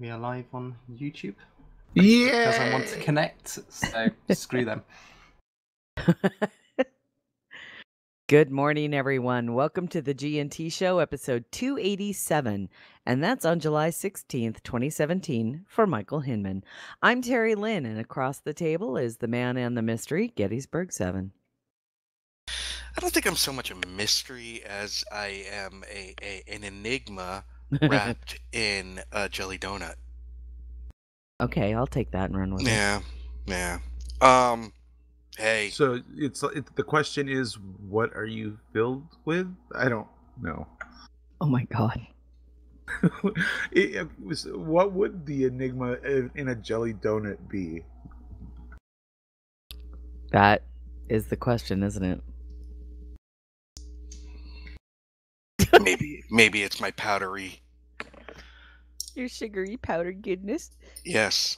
we are live on YouTube. Yeah. Because I want to connect, so screw them. Good morning, everyone. Welcome to the G&T Show, episode 287, and that's on July 16th, 2017, for Michael Hinman. I'm Terry Lynn, and across the table is the man and the mystery, Gettysburg 7. I don't think I'm so much a mystery as I am an enigma wrapped in a jelly donut. Okay, I'll take that and run with it. Yeah. Hey. So the question is, what are you filled with? I don't know. Oh my God. What would the enigma in a jelly donut be? That is the question, isn't it? Maybe it's my powdery. Your sugary powdered goodness. Yes.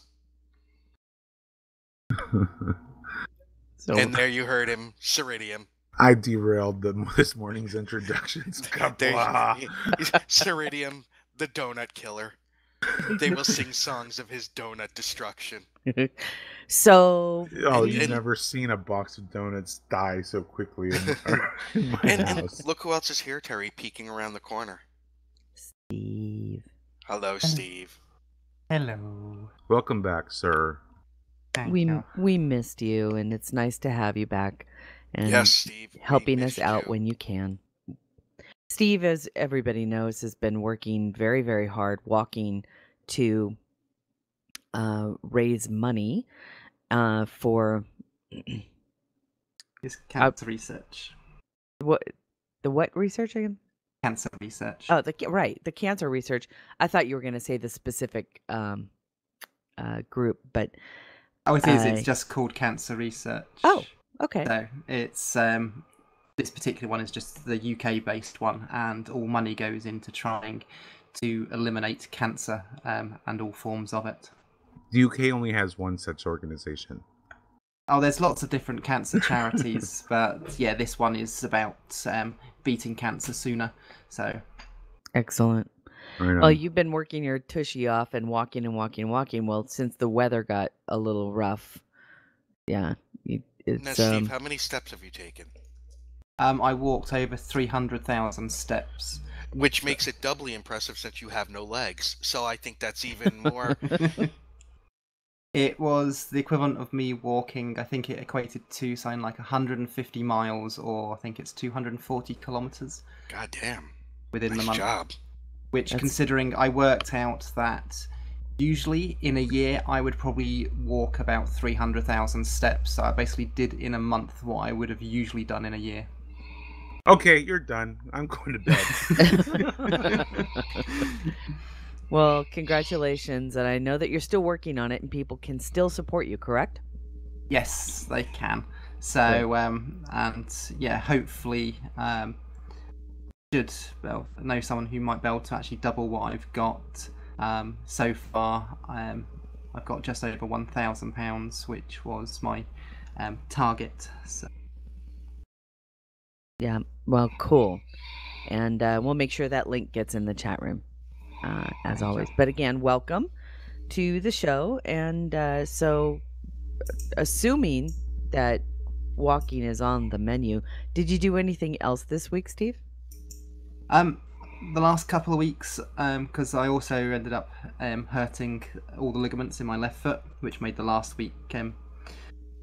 So, And there you heard him, Ceridium. I derailed this morning's introductions. Ceridium, the donut killer. They will sing songs of his donut destruction. so you've never seen a box of donuts die so quickly in my house. And look who else is here, Terry, peeking around the corner. Steve. Hello, Steve. Hello. Welcome back, sir. Thank you. We missed you, and it's nice to have you back. And Yes, Steve. helping us out when you can. Steve, as everybody knows, has been working very, very hard, walking to raise money for It's cancer research. what research again? Cancer research. Oh, the cancer research. I thought you were going to say the specific group, but it is. It's just called cancer research. Oh, okay. So it's this particular one is just the UK-based one, and all money goes into trying to eliminate cancer and all forms of it. The UK only has one such organization. Oh, there's lots of different cancer charities, but yeah, this one is about beating cancer sooner. So Excellent. Right Well, on. you've been working your tushy off and walking and walking and walking. Well, since the weather got a little rough, yeah, Now, it's Steve, how many steps have you taken? I walked over 300,000 steps. Which makes it doubly impressive since you have no legs. So I think that's even more. It was the equivalent of me walking, I think it equated to something like 150 miles, or I think it's 240 kilometers God damn. within the Nice month. job. Which, That's- considering I worked out that usually in a year I would probably walk about 300,000 steps. So I basically did in a month what I would have usually done in a year. Okay, you're done. I'm going to bed. Well, congratulations, and I know that you're still working on it, and people can still support you, correct? Yes, they can. So, and yeah, hopefully, should know someone who might be able to actually double what I've got. So far, I've got just over £1,000, which was my target. So. Yeah, well, cool. And we'll make sure that link gets in the chat room, as always. But again, welcome to the show. And so, assuming that walking is on the menu, did you do anything else this week, Steve? The last couple of weeks, because I also ended up hurting all the ligaments in my left foot, which made the last week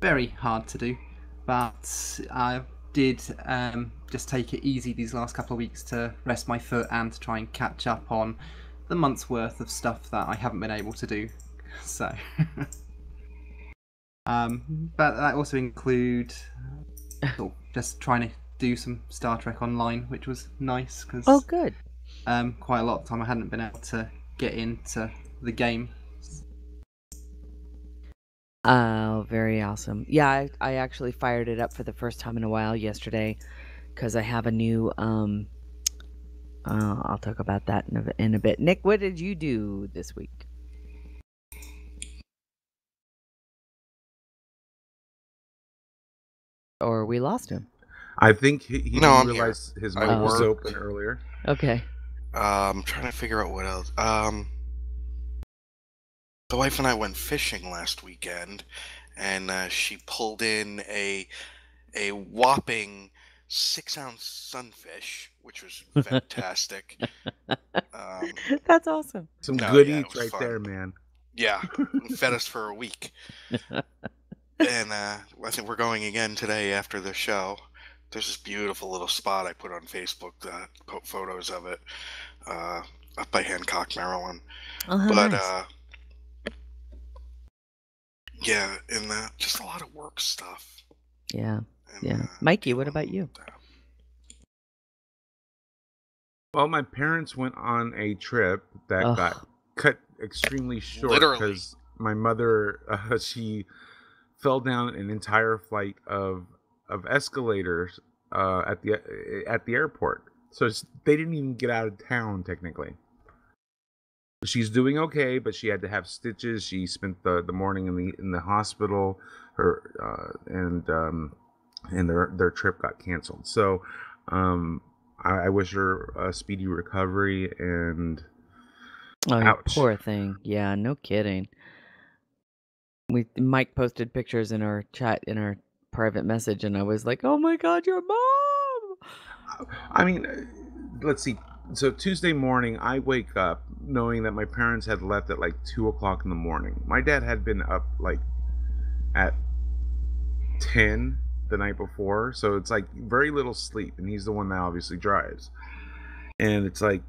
very hard to do. But I did just take it easy these last couple of weeks to rest my foot and to try and catch up on the month's worth of stuff that I haven't been able to do. So, but that also include just trying to do some Star Trek Online, which was nice because Oh, good. quite a lot of time I hadn't been able to get into the game. Oh, very awesome. Yeah, I actually fired it up for the first time in a while yesterday because I have a new I'll talk about that in a bit. Nick, what did you do this week? Or we lost him. I think he No, didn't I'm realize his I mic was work. open earlier. Okay. I'm trying to figure out what else. The wife and I went fishing last weekend, and she pulled in a whopping 6-ounce sunfish, which was fantastic. That's awesome. Some No, good yeah, it eats was right fun. there, man. Yeah, fed us for a week. And I think we're going again today after the show. There's this beautiful little spot I put on Facebook, photos of it, up by Hancock, Maryland. Oh, how But nice. yeah, and just a lot of work stuff. Yeah. And, Yeah. Mikey, what about you? Well, my parents went on a trip that got Ugh. cut extremely short Literally. because my mother, she fell down an entire flight of escalators at the airport. So they didn't even get out of town technically. She's doing okay, but she had to have stitches. She spent the morning in the hospital. And their trip got canceled. So I wish her a speedy recovery, and Oh, you ouch. poor thing. Yeah, no kidding. Mike posted pictures in our chat, in our private message, and I was like, "Oh my God, your mom!" I mean, let's see. So Tuesday morning, I wake up knowing that my parents had left at like 2 o'clock in the morning. My dad had been up like at 10 the night before, so it's like very little sleep, and he's the one that obviously drives. And it's like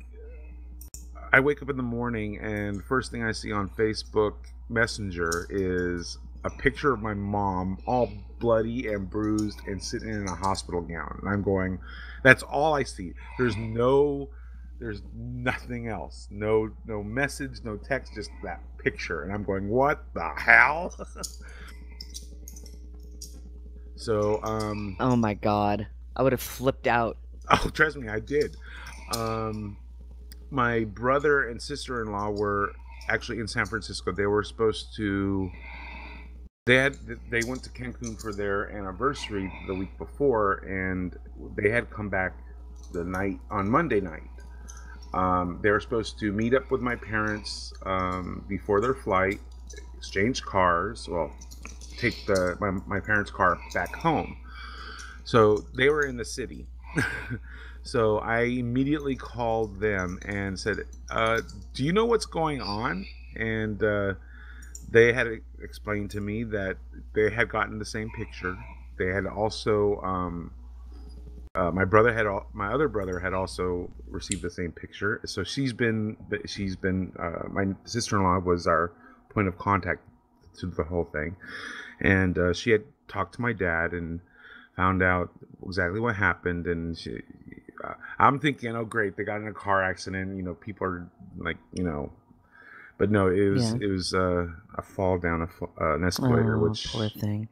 I wake up in the morning, and first thing I see on Facebook Messenger is a picture of my mom, all bloody and bruised and sitting in a hospital gown. And I'm going, that's all I see. There's nothing else. No message, no text, just that picture. And I'm going, what the hell? So, Oh my God, I would have flipped out. oh, trust me, I did. My brother and sister-in-law were actually in San Francisco. They were supposed to. They went to Cancun for their anniversary the week before, and they had come back on Monday night. They were supposed to meet up with my parents before their flight, exchange cars. Well, take my parents' car back home. So they were in the city. So I immediately called them and said, do you know what's going on? And they had explained to me that they had gotten the same picture. They had also, my other brother had also received the same picture. So my sister-in-law was our point of contact to the whole thing. And she had talked to my dad and found out exactly what happened. And I'm thinking, oh great, they got in a car accident. People are like, but no, it was a fall down an escalator, which poor thing.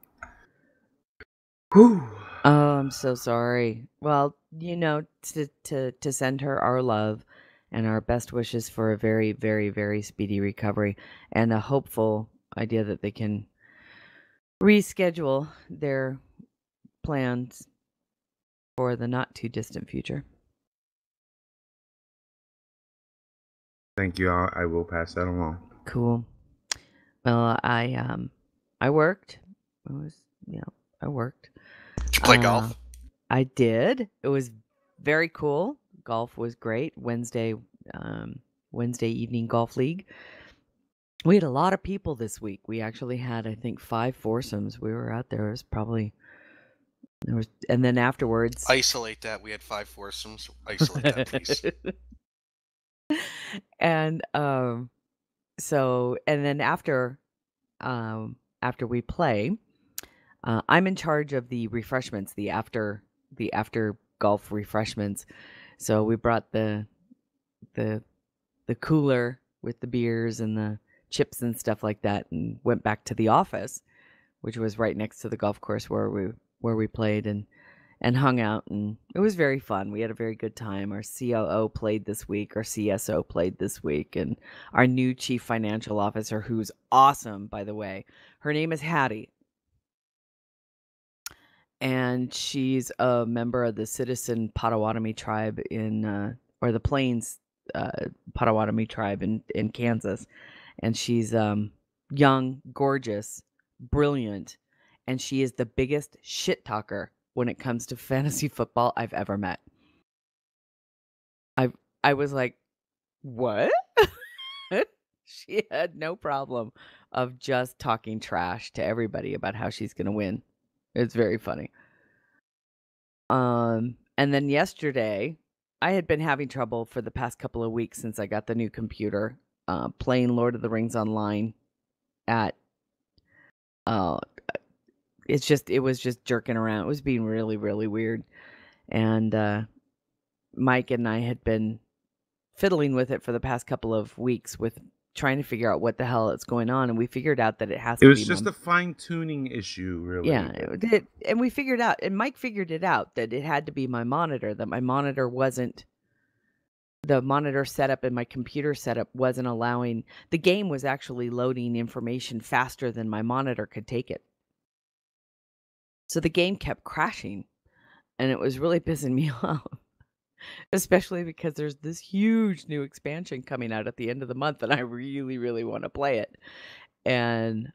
Whew. Oh, I'm so sorry. Well, to send her our love and our best wishes for a very, very, very speedy recovery, and a hopeful idea that they can reschedule their plans for the not too distant future. Thank you. I will pass that along. Cool. Well, I worked. I worked. Did you play golf? I did. It was very cool. Golf was great. Wednesday evening golf league. We had a lot of people this week. We actually had, I think, 5 foursomes. We were out there. And then afterwards. Isolate that. We had 5 foursomes. Isolate that, please. And and then after we play, I'm in charge of the refreshments, the after golf refreshments. So we brought the cooler with the beers and the chips and stuff like that, and went back to the office, which was right next to the golf course where we played and hung out, and it was very fun. We had a very good time. Our COO played this week, our CSO played this week, and our new chief financial officer, who's awesome, by the way. Her name is Hattie, and she's a member of the Citizen Potawatomi tribe or the Plains Potawatomi tribe in Kansas, and she's young, gorgeous, brilliant, and she is the biggest shit talker when it comes to fantasy football I've ever met. I was like, "What?" She had no problem of just talking trash to everybody about how she's gonna win. It's very funny. And then yesterday, I had been having trouble for the past couple of weeks since I got the new computer, playing Lord of the Rings online at uh it was just jerking around. It was being really, really weird. And Mike and I had been fiddling with it for the past couple of weeks with trying to figure out what the hell is going on, and we figured out that it has It to was be just a fine-tuning issue, really. yeah, and we figured out, and Mike figured it out that it had to be my monitor, that my monitor wasn't the monitor setup and my computer setup wasn't allowing the game was actually loading information faster than my monitor could take it. So the game kept crashing, and it was really pissing me off. Especially because there's this huge new expansion coming out at the end of the month, and I really, really want to play it. And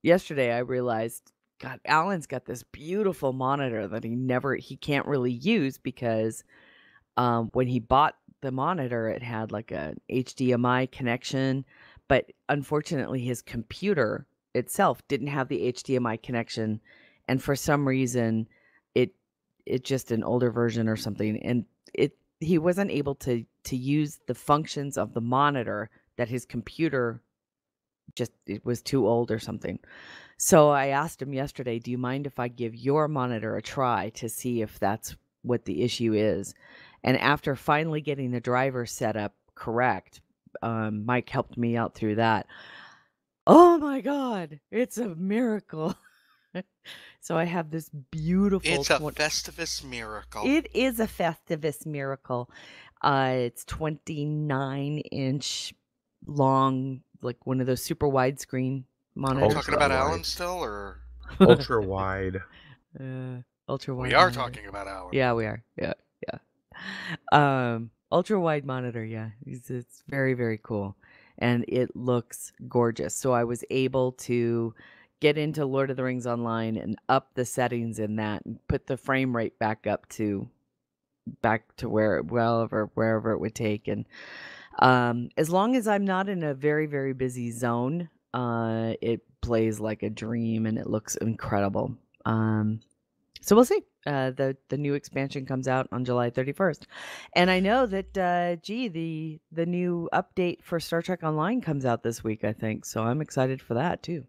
yesterday I realized, God, Alan's got this beautiful monitor that he can't really use because when he bought the monitor, it had like a HDMI connection, but unfortunately his computer itself didn't have the HDMI connection, and for some reason it just an older version or something, and he wasn't able to use the functions of the monitor that his computer it was too old or something. So I asked him yesterday, "Do you mind if I give your monitor a try to see if that's what the issue is?" And after finally getting the driver set up correct, Mike helped me out through that. Oh my God, it's a miracle. So I have this beautiful. It's a Festivus miracle. It is a Festivus miracle. It's 29-inch long, like one of those super widescreen monitors. Are we talking about Ultra-wide. Alan still, or Ultra wide. Ultra wide. we are monitor. talking about Alan? Yeah, we are. Yeah. Ultra wide monitor. Yeah, it's very, very cool, and it looks gorgeous. So I was able to get into Lord of the Rings Online and up the settings in that and put the frame rate back to wherever it would take. And as long as I'm not in a very, very busy zone, it plays like a dream and it looks incredible. So we'll see. The new expansion comes out on July 31st. And I know that the new update for Star Trek Online comes out this week, I think. So I'm excited for that too.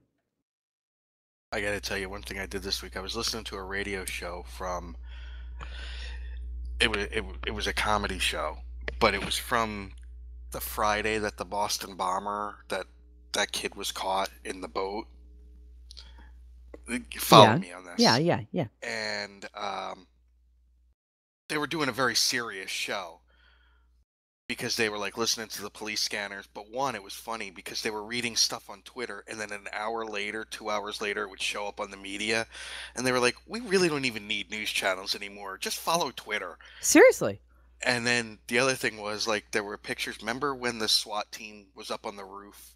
I gotta tell you one thing I did this week. I was listening to a radio show from. It was a comedy show, but it was from the Friday that the Boston bomber that kid was caught in the boat. Follow me on this. Yeah. And they were doing a very serious show because they were like listening to the police scanners. But one, it was funny because they were reading stuff on Twitter, and then an hour later, 2 hours later, it would show up on the media, and they were like, "We really don't even need news channels anymore. Just follow Twitter." Seriously. And then the other thing was, like, there were pictures. Remember when the SWAT team was up on the roof,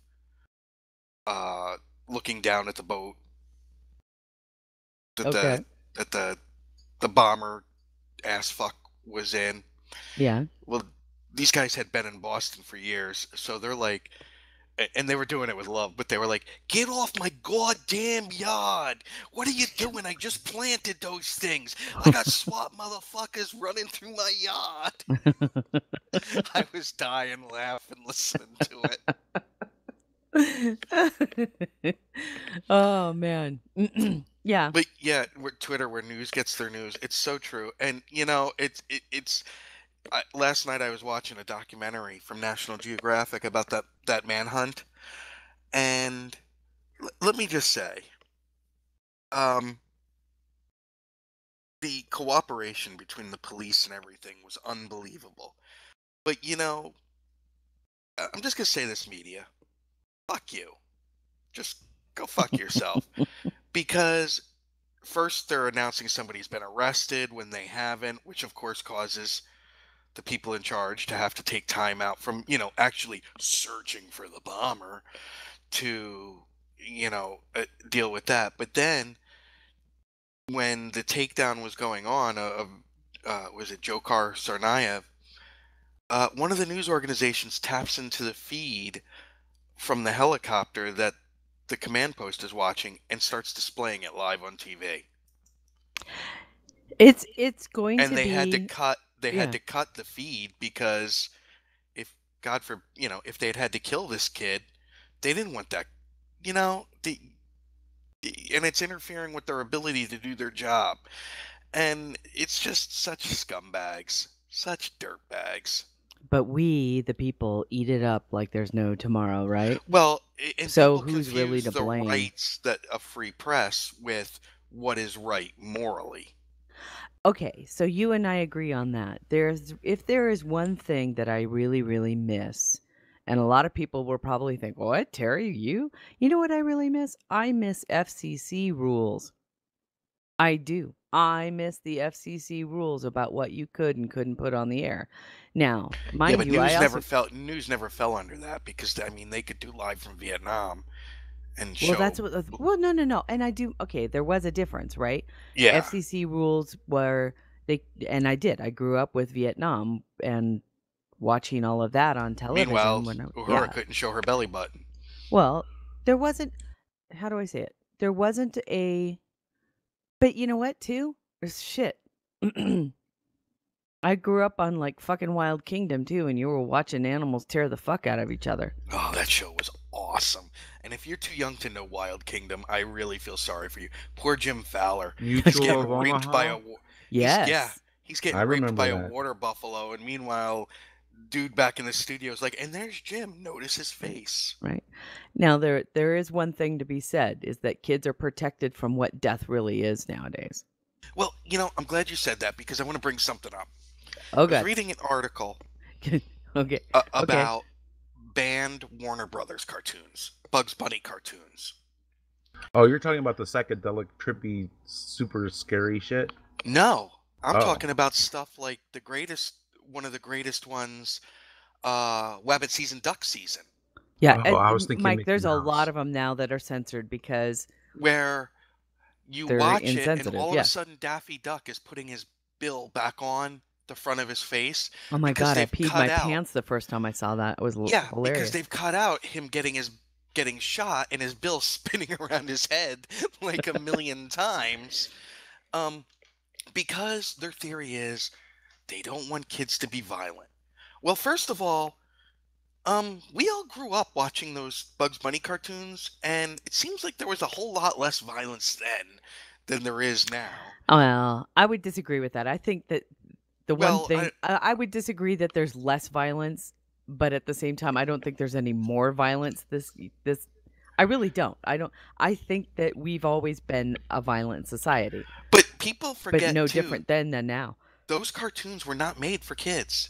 looking down at the boat that the bomber ass fuck was in? Yeah. Well, these guys had been in Boston for years, so they're like, and they were doing it with love, but they were like, "Get off my goddamn yard! What are you doing? I just planted those things. I got SWAT motherfuckers running through my yard." I was dying laughing listening to it. Oh man. Yeah. But yeah, Twitter, where news gets their news. It's so true. And you know, it's last night I was watching a documentary from National Geographic about that manhunt, and let me just say, the cooperation between the police and everything was unbelievable. But you know, I'm just gonna say this, media, fuck you. Just go fuck yourself. Because first they're announcing somebody's been arrested when they haven't, which of course causes the people in charge to have to take time out from, actually searching for the bomber to, deal with that. But then when the takedown was going on of was it Jokar Tsarnaev, one of the news organizations taps into the feed from the helicopter that the command post is watching and starts displaying it live on TV. It's going And to they had to be cut yeah. the feed because if God for if they had to kill this kid, they didn't want that, and it's interfering with their ability to do their job. And it's just such scumbags, such dirtbags. But we, the people, eat it up like there's no tomorrow, right? Well, and So people who's really confuse to the blame? rights that a free press with what is right morally. Okay, so you and I agree on that. If there is one thing that I really, really miss, and a lot of people will probably think, "What, Terry, you? You know what I really miss? I miss FCC rules. I do. I miss the FCC rules about what you could and couldn't put on the air. Now, Yeah, mind but you, I also news never fell under that because they could do live from Vietnam and well, show. that's what. Well, no, and I do. Okay, there was a difference, right? Yeah. FCC rules were and I did. I grew up with Vietnam and watching all of that on television Meanwhile, when Uhura couldn't show her belly button. Well, there wasn't. How do I say it? There wasn't a. But you know what? Too there's shit. I grew up on like fucking Wild Kingdom too, and you were watching animals tear the fuck out of each other. Oh, that show was awesome. And if you're too young to know Wild Kingdom, I really feel sorry for you. Poor Jim Fowler. He's Mutual getting of raped by Omaha. Yes. He's getting I raped by remember a that. water buffalo, and meanwhile, dude back in the studio is like, and there's Jim. Notice his face. Right. Now there is one thing to be said is that kids are protected from what death really is nowadays. Well, I'm glad you said that because I want to bring something up. Oh, I was God. reading an article Okay. about banned Warner Brothers cartoons, Bugs Bunny cartoons. Oh, you're talking about the psychedelic, trippy, super scary shit? No, I'm talking about stuff like one of the greatest ones, Wabbit Season, Duck Season. Yeah, I was thinking Mike, Mickey there's a Mouse. lot of them now that are censored because where you they're watch it and insensitive. all Yeah. of a sudden Daffy Duck is putting his bill back on the front of his face. Oh my because God, I they've peed cut my out- pants the first time I saw that. It was Yeah, because hilarious. they've cut out him getting shot and his bill spinning around his head like a million times. Because their theory is they don't want kids to be violent. Well, first of all, we all grew up watching those Bugs Bunny cartoons, and it seems like there was a whole lot less violence then than there is now. Well, I would disagree with that. I think that the Well, one thing I would disagree that there's less violence, but at the same time, I don't think there's any more violence. I really don't. I think that we've always been a violent society, But people forget but no too, different then than now. those cartoons were not made for kids.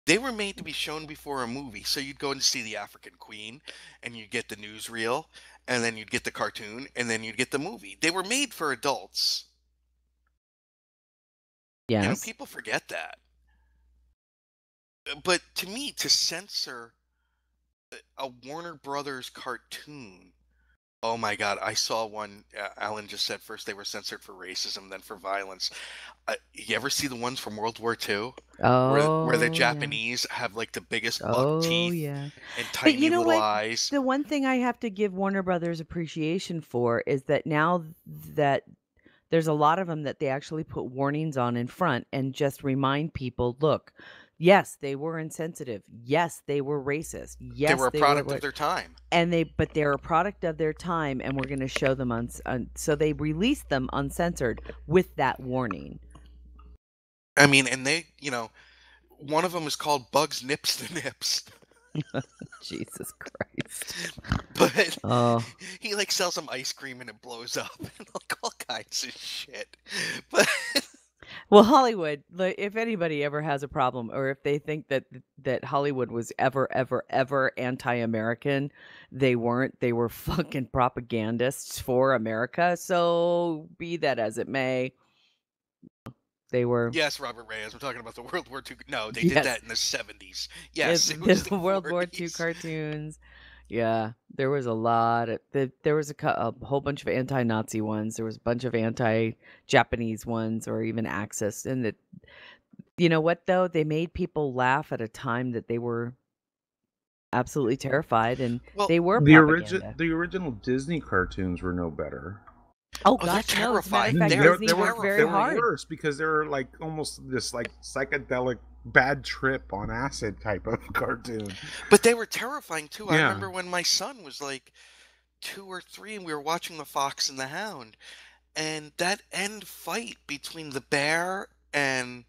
They were made to be shown before a movie. So you'd go and see the African Queen, and you'd get the newsreel, and then you'd get the cartoon, and then you'd get the movie. They were made for adults. Yes. People forget that. But to me, to censor a Warner Brothers cartoon, oh my God, I saw one. Alan just said first they were censored for racism, then for violence. You ever see the ones from World War II? Oh, where the yeah. Japanese have like the biggest buck teeth yeah. and tiny But you know little what? eyes. The one thing I have to give Warner Brothers appreciation for is that now that there's a lot of them that they actually put warnings on in front and just remind people, look, yes, they were insensitive. Yes, they were racist. Yes, they were a product of their time. And but they're a product of their time, and we're going to show them so they released them uncensored with that warning. I mean, and they, one of them is called Bugs Nips the Nips. Jesus Christ. But he like sells some ice cream and it blows up and like all kinds of shit. But well, Hollywood, if anybody ever has a problem or if they think that Hollywood was ever anti-American, they weren't. They were fucking propagandists for America. So be that as it may, they were. Yes, Robert Reyes. We're talking about the World War II. No, they did that in the 70s. Yes, it was the World War II cartoons. Yeah, there was a lot of there was a whole bunch of anti-Nazi ones. There was a bunch of anti-Japanese ones, or even Axis. And you know what though? They made people laugh at a time that they were absolutely terrified, and Well, they were propaganda. The original Disney cartoons were no better. Oh oh, they're gosh, no! As a matter of terrifying. fact, They're Disney worked They very were hard. worse because they were like almost this like psychedelic bad trip on acid type of cartoon. But they were terrifying too. I Yeah. remember when my son was like 2 or 3 and we were watching The Fox and the Hound, and that end fight between the bear and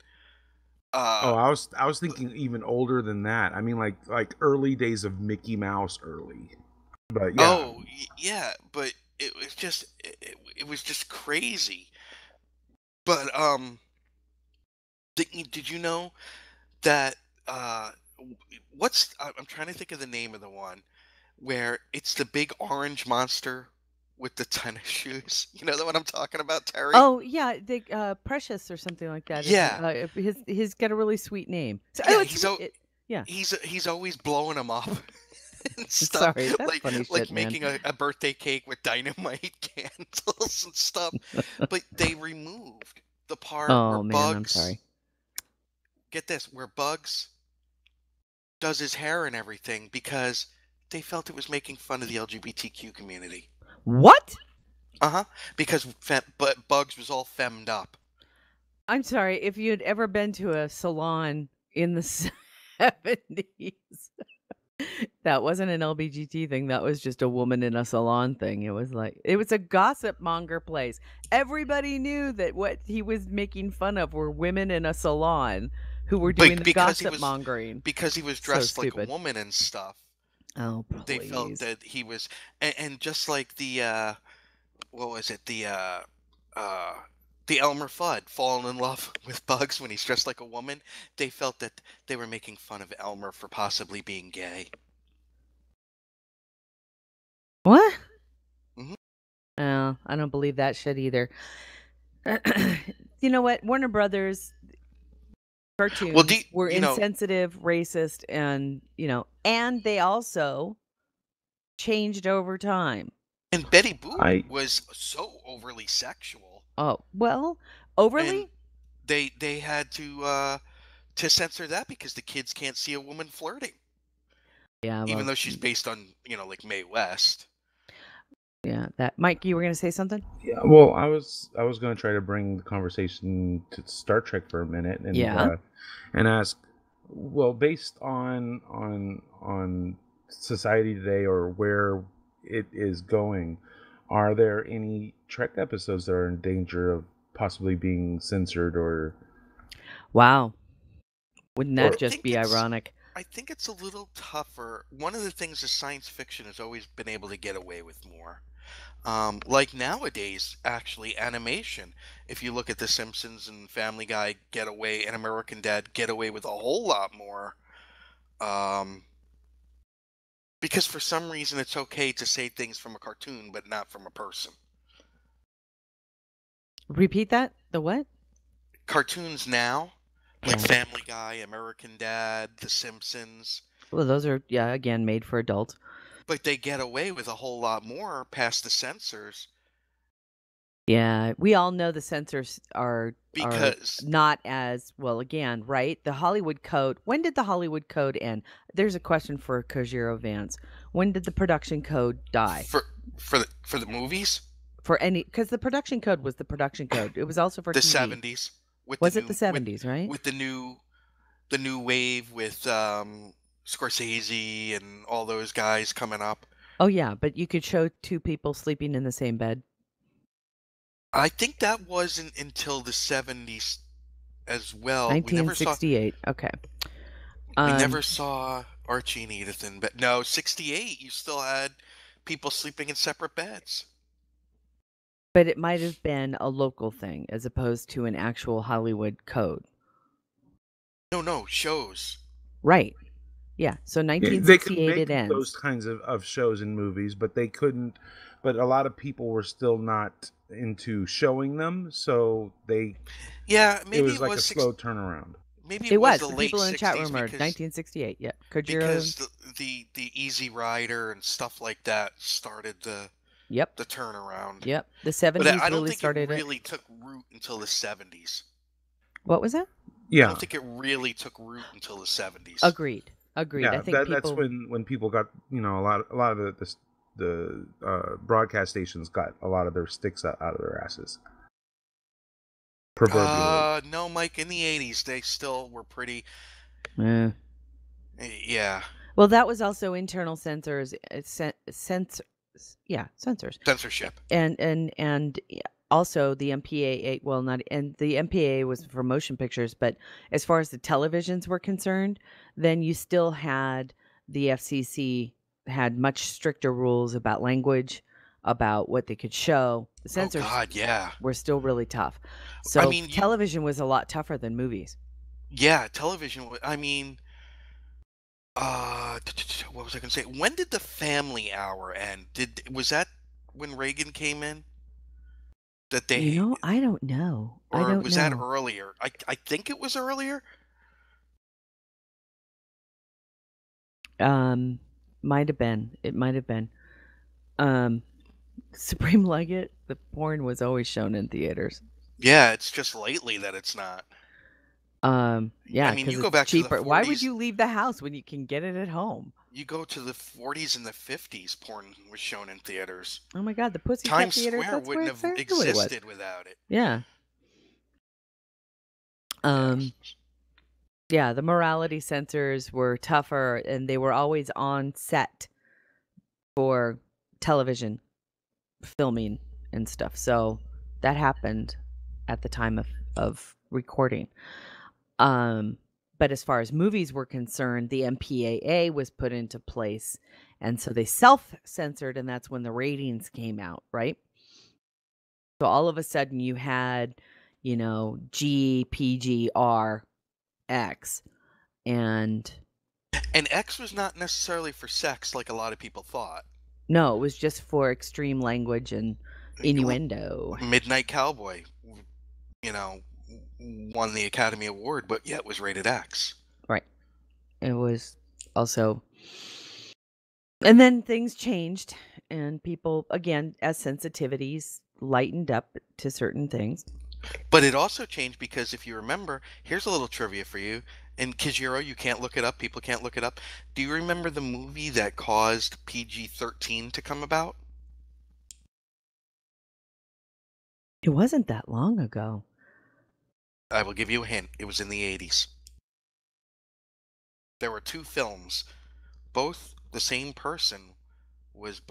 Oh, I was thinking even older than that. I mean, like early days of Mickey Mouse, early. But yeah, oh yeah, but it was just it was just crazy. But did you know that I'm trying to think of the name of the one where it's the big orange monster with the tennis shoes. You know the one I'm talking about, Terry? Oh yeah, Precious or something like that. Isn't Yeah. it? He's got a really sweet name. So, Yeah, it's yeah. He's always blowing them up and stuff. Sorry, that's like funny like shit, man. making a birthday cake with dynamite candles and stuff. But they removed the part where Oh man, I'm Bugs, sorry. get this, where Bugs does his hair and everything because they felt it was making fun of the LGBTQ community. What? Because but Bugs was all femmed up. I'm sorry, if you'd ever been to a salon in the 70s, that wasn't an LBGT thing. That was just a woman in a salon thing. It was a gossip monger place. Everybody knew that what he was making fun of were women in a salon who were doing the gossip mongering. Because he was dressed like a woman and stuff. Oh, please. They felt that he was, and just like the what was it, the Elmer Fudd falling in love with Bugs when he's dressed like a woman. They felt that they were making fun of Elmer for possibly being gay. What? Mhm. Oh, I don't believe that shit either. You know what? Warner Brothers cartoons were insensitive, racist, and and they also changed over time. And Betty Boop was so overly sexual. Oh, well, overly? And they had to censor that because the kids can't see a woman flirting. Yeah, even though she's based on, like Mae West. Yeah, that Mike, you were going to say something? Yeah, well, I was going to try to bring the conversation to Star Trek for a minute and and ask, well, based on society today or where it is going, are there any Trek episodes that are in danger of possibly being censored or? Wow, wouldn't that just be ironic? I think it's a little tougher. One of the things that science fiction has always been able to get away with more. Like nowadays, actually, animation. If you look at The Simpsons and Family Guy get away, and American Dad get away with a whole lot more. Because for some reason it's okay to say things from a cartoon, but not from a person. Repeat that? The what? Cartoons now, like Family Guy, American Dad, The Simpsons. Well, those are, again, made for adults. But they get away with a whole lot more past the censors. Yeah, we all know the censors are not as well. Again, right? The Hollywood Code. When did the Hollywood Code end? There's a question for Kojiro Vance. When did the production code die? For the movies? Because the production code was the production code. It was also for the TV. 70s. Was it the 70s, right? With the new wave with Scorsese and all those guys coming up. Oh yeah, but you could show two people sleeping in the same bed. I think that wasn't until the 70s as well. 1968. Okay. We never saw Archie and Edith in bed. No, 68. You still had people sleeping in separate beds. But it might have been a local thing as opposed to an actual Hollywood code. No, shows. Right. Yeah. So 1968 it ends. Those kinds of shows and movies, but they couldn't. But a lot of people were still not into showing them, so they. Yeah, maybe it was like a slow turnaround. maybe It it was was. the The late people in the chat 60s room are because 1968. Yeah. Kojiro. because the Easy Rider and stuff like that started Yep. the turnaround. Yep. The But 70s I don't really think started it it. really took root until the 70s. What was that? I Yeah, don't think it really took root until the 70s. Agreed. Agreed. I yeah. think That's people. when people got, you know, a lot of the broadcast stations got a lot of their sticks out of their asses. Proverbially. No, Mike, in the 80s, they still were pretty, Eh. yeah, Well, that was also internal censors, censors, censorship. and also the MPAA. Well, not and the MPAA was for motion pictures, but as far as the televisions were concerned, then you still had the FCC had much stricter rules about language, about what they could show. The Oh, censors God, yeah. were still really tough. I So mean, television was a lot tougher than movies. yeah, television, I mean, what was I going to say? When did the Family Hour end? Was that when Reagan came in? That You they, know, I don't know. I or don't was that know. earlier? I think it was earlier. Might have been. It might have been. Um, Supreme Leggett, the porn was always shown in theaters. Yeah, it's just lately that it's not. Yeah, I mean, because you go it's back to the cheaper. Why would 40s. you leave the house when you can get it at home? You go to the 40s and the 50s, porn was shown in theaters. Oh my God, the Pussycat Times Theater. Square That's where wouldn't have exactly what it was. existed without it. Yeah. Yeah, the morality censors were tougher, and they were always on set for television filming and stuff. So that happened at the time of recording. But as far as movies were concerned, the MPAA was put into place, and so they self-censored, and that's when the ratings came out, right? So all of a sudden you had, you know, G, PG, R, X, and X was not necessarily for sex like a lot of people thought. no, it was just for extreme language and innuendo. Midnight Cowboy, you know, won the Academy Award, but yet was rated X. Right. It was also, and then things changed, and people, again, as sensitivities lightened up to certain things. But it also changed because if you remember, here's a little trivia for you. And Kijiro, you can't look it up. People can't look it up. Do you remember the movie that caused PG-13 to come about? It wasn't that long ago. I will give you a hint. It was in the 80s. There were two films. Both the same person was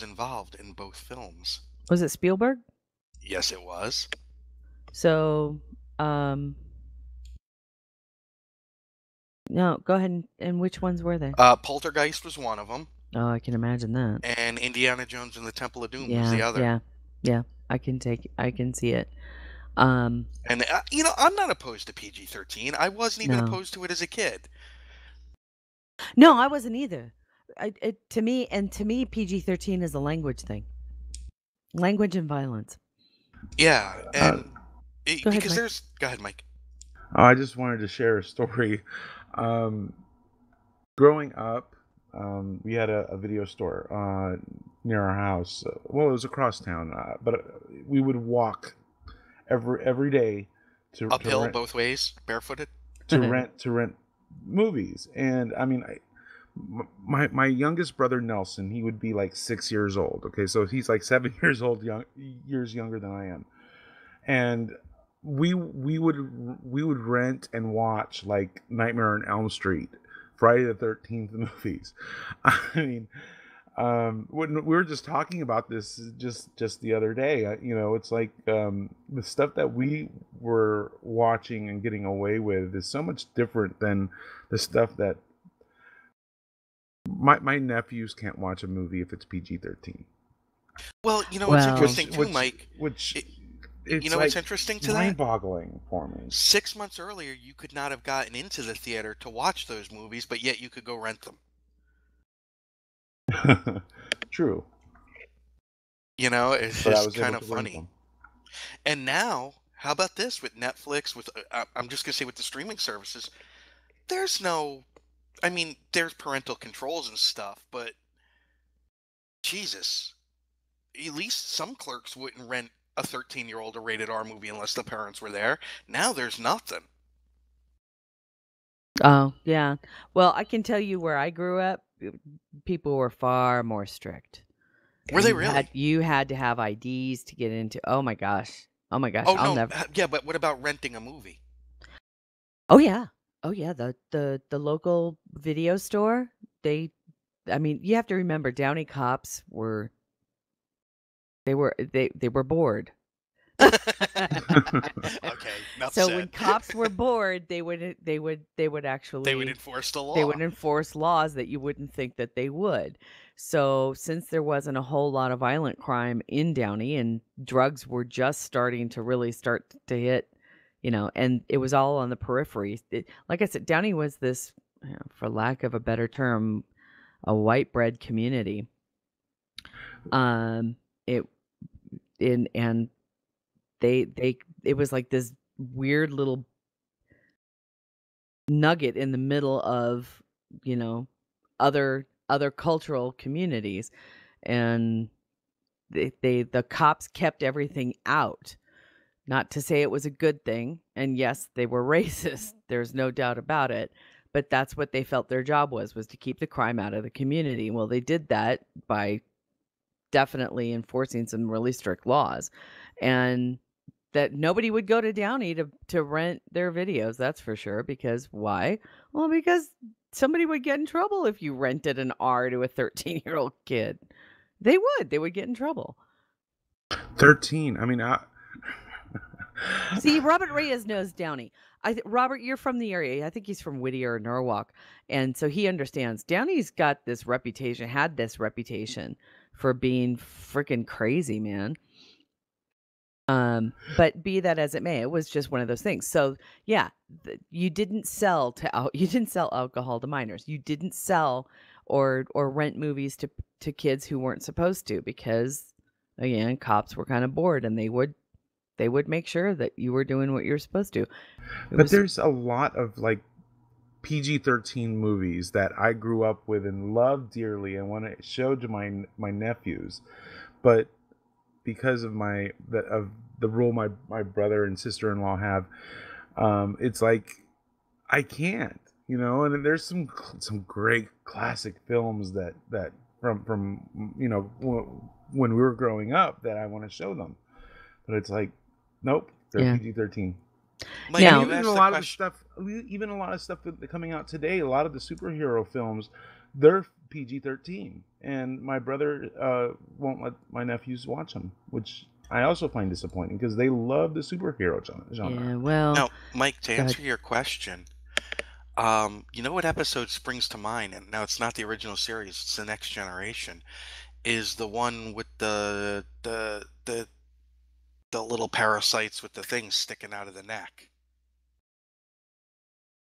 involved in both films. Was it Spielberg? Yes, it was. So, no, go ahead and which ones were they? Poltergeist was one of them. Oh, I can imagine that. And Indiana Jones and the Temple of Doom was the other. Yeah. I can see it. And you know, I'm not opposed to PG-13. I wasn't even opposed to it as a kid. No, I wasn't either. To me, PG-13 is a language thing. Language and violence. Yeah, and go ahead, because go ahead, Mike. I just wanted to share a story. Growing up, we had a video store near our house. Well, it was across town, but we would walk every day to uphill rent, both ways, barefooted, to rent movies. And I mean, my youngest brother Nelson, he would be like 6 years old. Okay, so he's like 7 years old, years younger than I am, and we would rent and watch like Nightmare on Elm Street, Friday the 13th movies. I mean, when we were just talking about this just the other day, you know, it's like the stuff that we were watching and getting away with is so much different than the stuff that my nephews can't watch a movie if it's PG-13. Well, you know what's interesting too, Mike. It's you know what's interesting to that? Mind-boggling for me. 6 months earlier, you could not have gotten into the theater to watch those movies, but yet you could go rent them. True. You know, it's just kind of funny. And now, how about this with Netflix? With I'm just gonna say with the streaming services, there's no. I mean, there's parental controls and stuff, but Jesus, at least some clerks wouldn't rent a 13-year-old a rated R movie unless the parents were there. Now there's nothing. Oh, yeah. Well, I can tell you where I grew up, people were far more strict. Were they You really? had to have IDs to get into. Oh my gosh. Oh my gosh. Oh I'll no, never. yeah, but what about renting a movie? Oh yeah. Oh yeah. The local video store. I mean, you have to remember, Downey cops were. They were bored. Okay, enough So said. when cops were bored, they would actually They would enforce the law. they would enforce laws that you wouldn't think that they would. So since there wasn't a whole lot of violent crime in Downey and drugs were just starting to really start to hit, and it was all on the periphery. Like I said, Downey was this, for lack of a better term, a white bread community. It in and it was like this weird little nugget in the middle of, other cultural communities, and the cops kept everything out. Not to say it was a good thing, and yes, they were racist. There's no doubt about it. But that's what they felt their job was to keep the crime out of the community. Well, they did that by definitely enforcing some really strict laws, and that nobody would go to Downey to rent their videos. That's for sure. Because why? Well, because somebody would get in trouble if you rented an R to a 13-year-old kid. They would get in trouble. 13. I mean, See, Robert Reyes knows Downey. Robert, you're from the area. I think he's from Whittier or Norwalk. And so he understands. Downey's got this reputation, had this reputation for being freaking crazy, man. But be that as it may, it was just one of those things. So yeah, you didn't sell alcohol to minors. You didn't sell or rent movies to kids who weren't supposed to, because again, cops were kind of bored, and they would make sure that you were doing what you're supposed to. But there's a lot of like PG-13 movies that I grew up with and loved dearly and want to show to my nephews, but because of the rule my brother and sister-in-law have, it's like I can't, and there's some great classic films that from when we were growing up that I want to show them, but it's like, nope, they're PG-13. Mike, Now- you Even asked a the lot of the question. stuff, even a lot of stuff that's coming out today, a lot of the superhero films, they're PG-13, and my brother won't let my nephews watch them, which I also find disappointing because they love the superhero genre. Yeah, well, Now, Mike, to go ahead. answer your question, you know what episode springs to mind? And now it's not the original series; it's the Next Generation. Is the one with the little parasites with the things sticking out of the neck?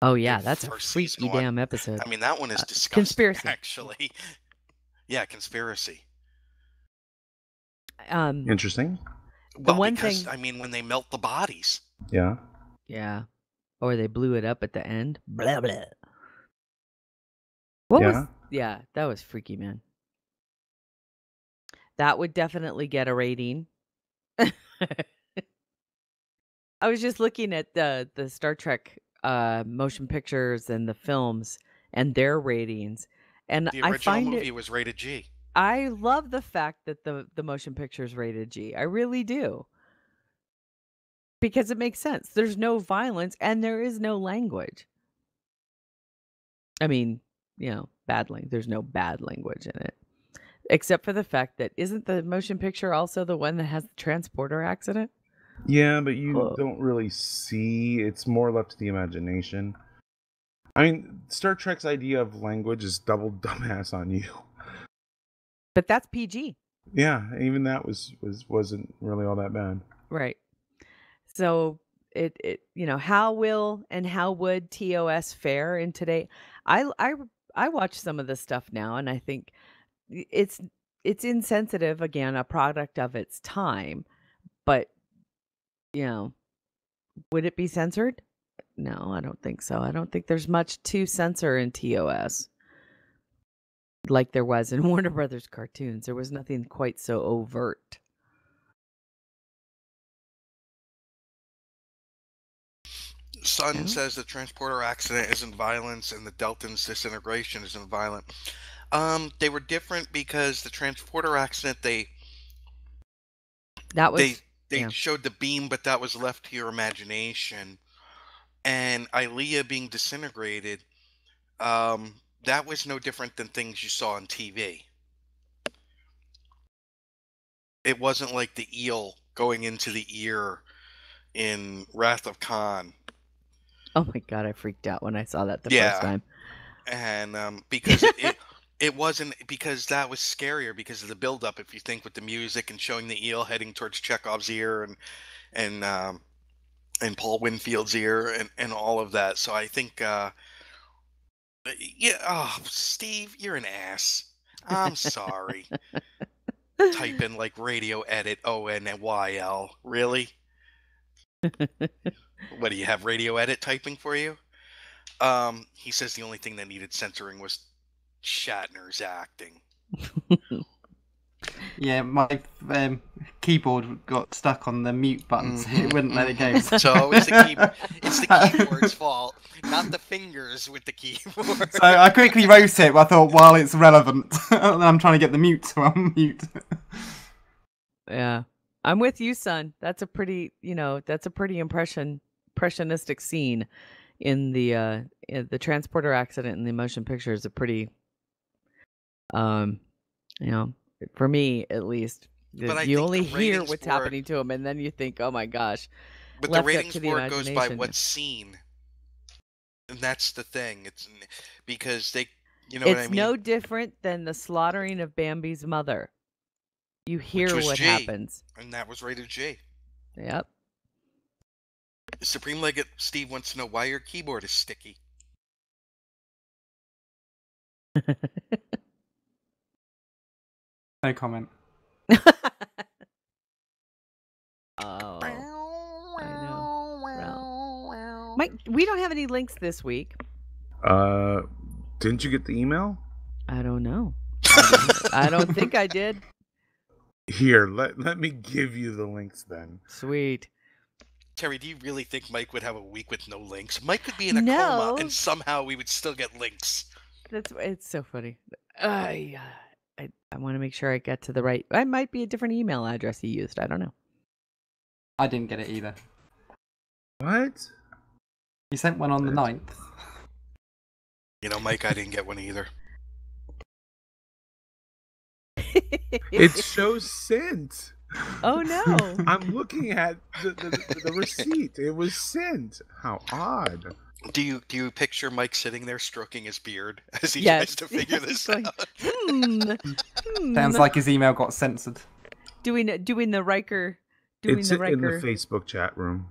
Oh yeah, The that's a first season freaky one. damn episode. I mean, that one is disgusting. Conspiracy. Actually. Yeah, conspiracy. Interesting. Well, one because thing- I mean, when they melt the bodies. Yeah. Yeah. Or they blew it up at the end. Blah blah. What Yeah. was? Yeah, that was freaky, man. That would definitely get a rating. I was just looking at the Star Trek motion pictures and the films and their ratings, and The I original find movie was rated G. I love the fact that the motion picture's rated G. I really do. Because it makes sense. There's no violence and there is no language. I mean, bad language. There's no bad language in it. Except for the fact that isn't the motion picture also the one that has the transporter accident? Yeah, but you Whoa. don't really see. It's more left to the imagination. I mean, Star Trek's idea of language is double dumbass on you. But that's PG. Yeah, even that wasn't really all that bad. Right. So it how will and how would TOS fare in today? I watch some of this stuff now, and I think it's insensitive, again, a product of its time, but Would it be censored? No, I don't think so. I don't think there's much to censor in TOS like there was in Warner Brothers cartoons. There was nothing quite so overt. Sun No? says the transporter accident isn't violence and the Delton's disintegration isn't violent. They were different because the transporter accident That was they yeah. showed the beam, but that was left to your imagination. And Ilea being disintegrated, that was no different than things you saw on TV. It wasn't like the eel going into the ear in Wrath of Khan. Oh my god, I freaked out when I saw that the first Yeah. time. And because it wasn't, because that was scarier because of the buildup. If you think with the music and showing the eel heading towards Chekhov's ear and Paul Winfield's ear and all of that. So I think, yeah. Oh, Steve, you're an ass. I'm sorry. Type in like radio edit ONYL. Really? What do you have radio edit typing for you? He says the only thing that needed censoring was Shatner's acting. Yeah, my keyboard got stuck on the mute button, so it wouldn't let it go. So it's the keyboard's fault, not the fingers with the keyboard. So I quickly wrote it, but I thought, well, it's relevant. And I'm trying to get the mute to unmute. Yeah. I'm with you, son. That's a pretty, that's a pretty impressionistic scene in the transporter accident in the motion picture is a pretty, for me at least, But you think only the hear ratings what's for happening to him, and then you think, oh my gosh. But left the up ratings to the for it goes by imagination. what's seen, and that's the thing. It's because they, what It's I mean. no different than the slaughtering of Bambi's mother. You hear Which was what G, happens. and that was rated G. Yep. Supreme Legate Steve wants to know why your keyboard is sticky. No comment. Oh, I know. Well, Mike, we don't have any links this week. Didn't you get the email? I don't know. I don't think I did. Here, let me give you the links then. Sweet. Terry, do you really think Mike would have a week with no links? Mike could be in a coma, No. and somehow we would still get links. It's so funny. I want to make sure I get to the right. It might be a different email address he used. I don't know. I didn't get it either. What? You sent one on the 9th. Mike, I didn't get one either. It shows sent. Oh no! I'm looking at the receipt. It was sent. How odd. Do you picture Mike sitting there stroking his beard as he Yes. tries to figure this Going, out? Sounds like his email got censored. doing the Riker. It's the Riker. in the Facebook chat room.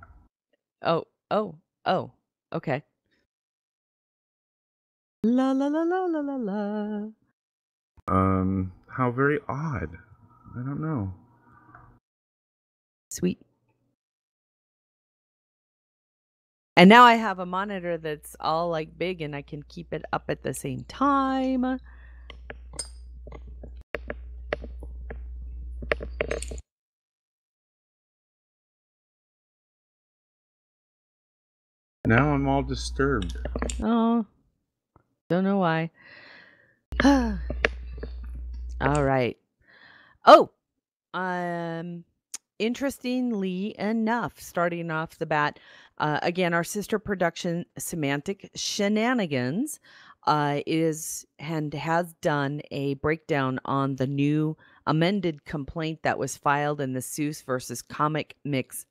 Oh, okay. La la la la la la la. How very odd. I don't know. Sweet. And now I have a monitor that's all like big and I can keep it up at the same time. Now I'm all disturbed. Oh, don't know why. All right. Oh, interestingly enough, starting off the bat, again, our sister production, Semantic Shenanigans, is and has done a breakdown on the new amended complaint that was filed in the Seuss versus Comic Mix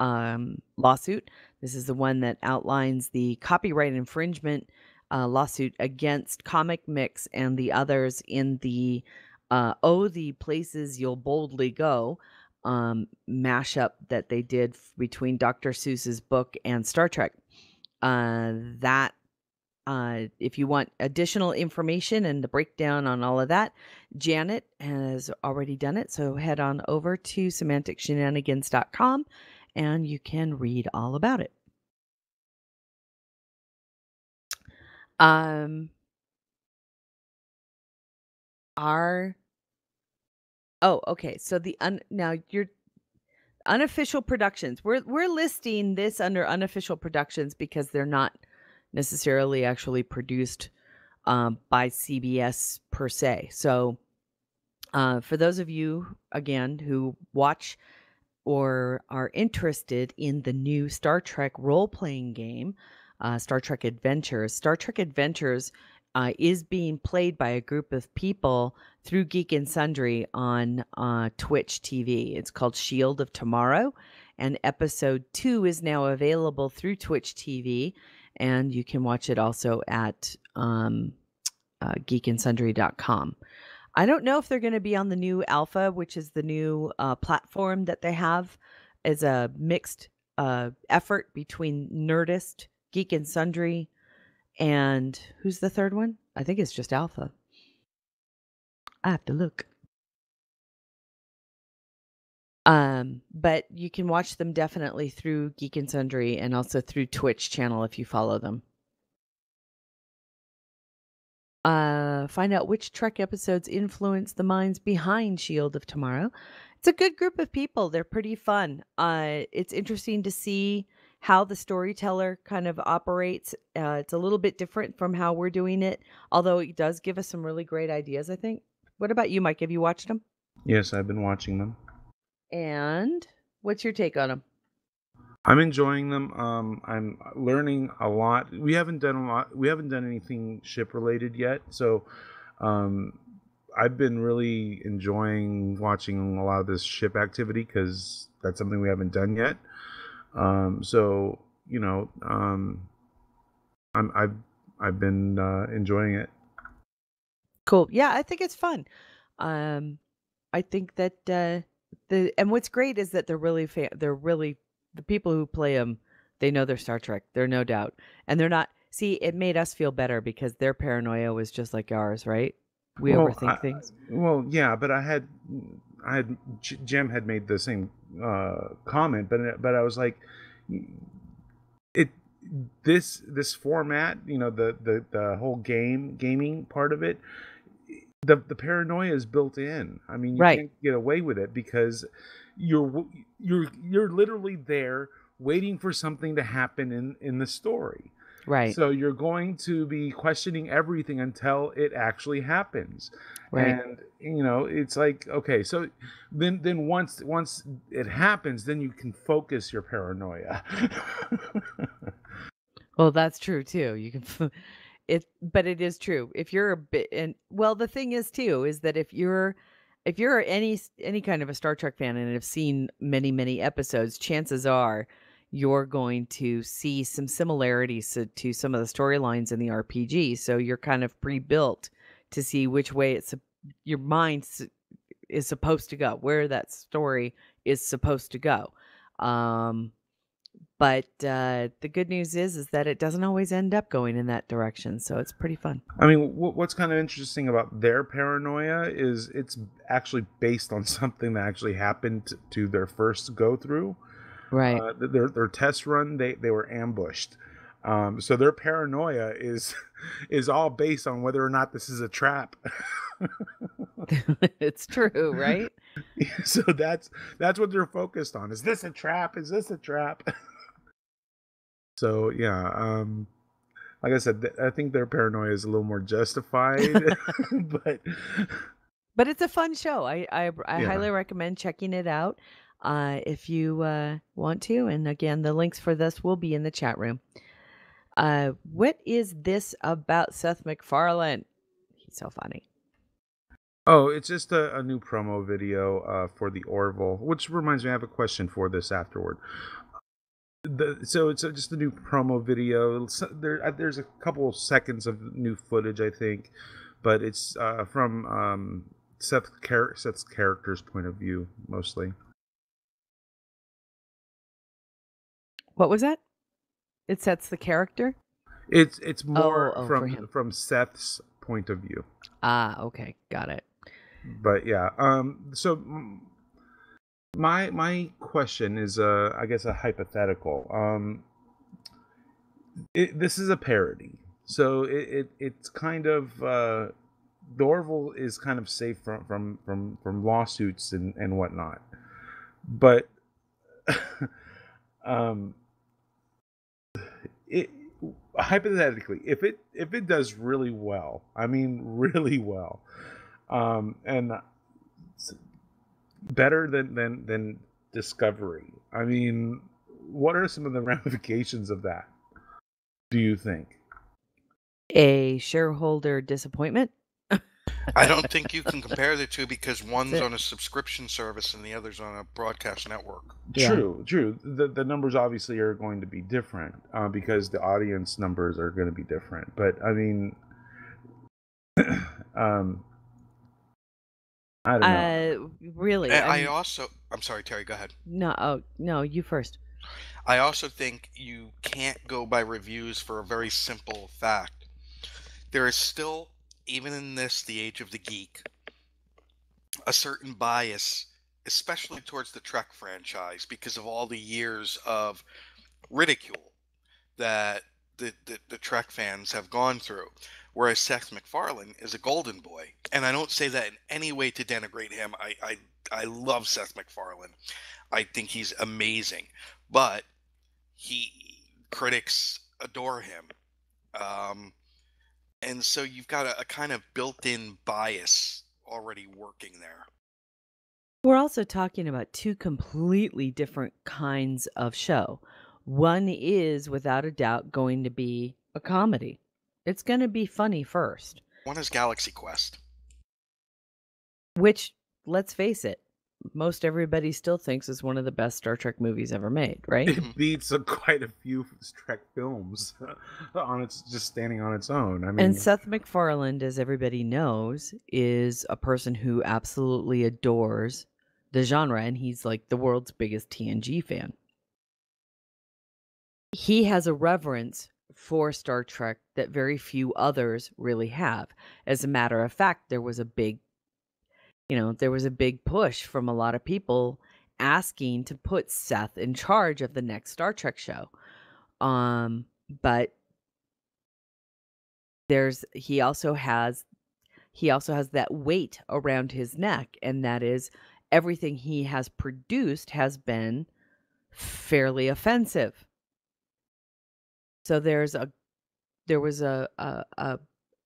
lawsuit. This is the one that outlines the copyright infringement lawsuit against Comic Mix and the others in the the places you'll boldly go mashup that they did between Dr. Seuss's book and Star Trek. If you want additional information and the breakdown on all of that, Janet has already done it. So head on over to semanticshenanigans.com and you can read all about it. Okay. So now your unofficial productions. We're listing this under unofficial productions because they're not necessarily actually produced by CBS per se. So for those of you again who watch or are interested in the new Star Trek role-playing game, Star Trek Adventures. Star Trek Adventures is being played by a group of people through Geek and Sundry on Twitch TV. It's called Shield of Tomorrow, and episode 2 is now available through Twitch TV, and you can watch it also at geekandsundry.com. I don't know if they're going to be on the new Alpha, which is the new platform that they have as a mixed effort between Nerdist, Geek and Sundry, and who's the third one? I think it's just Alpha. I have to look. But you can watch them definitely through Geek and Sundry and also through Twitch channel if you follow them. Find out which Trek episodes influence the minds behind Shield of Tomorrow. It's a good group of people. They're pretty fun. It's interesting to see how the storyteller kind of operates. It's a little bit different from how we're doing it, although it does give us some really great ideas, I think. What about you, Mike? Have you watched them? Yes, I've been watching them. And what's your take on them? I'm enjoying them. I'm learning a lot. We haven't done anything ship related yet, so I've been really enjoying watching a lot of this ship activity because that's something we haven't done yet. So you know, I've been enjoying it. Cool. Yeah, I think it's fun. I think that and what's great is that they're really the people who play them, they know their Star Trek. They're no doubt. And they're not, see, it made us feel better because their paranoia was just like ours, right? We overthink things. Well, yeah, but Jem had made the same comment, but I was like, this format, you know, the whole gaming part of it, the paranoia is built in. I mean, you can't get away with it because you're literally there waiting for something to happen in the story. Right. So you're going to be questioning everything until it actually happens. Right. And you know, it's like, okay, so then once it happens, then you can focus your paranoia. Well, that's true too. You can but it is true. If you're a bit, and well, the thing is too, is that if you're any kind of a Star Trek fan and have seen many episodes, chances are you're going to see some similarities to some of the storylines in the RPG. So you're kind of pre-built to see which way your mind is supposed to go, where that story is supposed to go. But the good news is that it doesn't always end up going in that direction. So it's pretty fun. I mean, what's kind of interesting about their paranoia is it's actually based on something that actually happened to their first go through. Right. Their test run, they were ambushed. So their paranoia is all based on whether or not this is a trap. It's true, right? So that's what they're focused on. Is this a trap? Is this a trap? So yeah, like I said, I think their paranoia is a little more justified, but it's a fun show. I highly recommend checking it out if you want to. And again, the links for this will be in the chat room. What is this about Seth MacFarlane? He's so funny. Oh, it's just a new promo video for the Orville, which reminds me, I have a question for this afterward. So it's just a new promo video. There's a couple of seconds of new footage, I think, but it's from Seth's character's point of view mostly. What was that? It sets the character? It's more from Seth's point of view. Ah, okay, got it. But yeah, so My question is, I guess, a hypothetical. This is a parody, so it's kind of the Orville is kind of safe from lawsuits and whatnot, but um, it hypothetically, if it does really well, I mean really well, and better than Discovery. I mean, what are some of the ramifications of that, do you think? A shareholder disappointment? I don't think you can compare the two because one's it. on a subscription service and the other's on a broadcast network. Yeah. True. The numbers obviously are going to be different because the audience numbers are going to be different. But I mean, I don't know. Really? And I'm sorry, Terry, go ahead. No, you first. I also think you can't go by reviews for a very simple fact. There is still, even in this, the age of the geek, a certain bias, especially towards the Trek franchise, because of all the years of ridicule that the Trek fans have gone through. Whereas Seth MacFarlane is a golden boy. And I don't say that in any way to denigrate him. I love Seth MacFarlane. I think he's amazing. But critics adore him. And so you've got a kind of built-in bias already working there. We're also talking about two completely different kinds of show. One is, without a doubt, going to be a comedy. It's going to be funny first. One is Galaxy Quest. Which, let's face it, most everybody still thinks is one of the best Star Trek movies ever made, right? It beats quite a few Trek films just standing on its own. I mean, and Seth MacFarlane, as everybody knows, is a person who absolutely adores the genre, and he's like the world's biggest TNG fan. He has a reverence for Star Trek that very few others really have. As a matter of fact, there was a big push from a lot of people asking to put Seth in charge of the next Star Trek show. But he also has that weight around his neck, and that is everything he has produced has been fairly offensive. So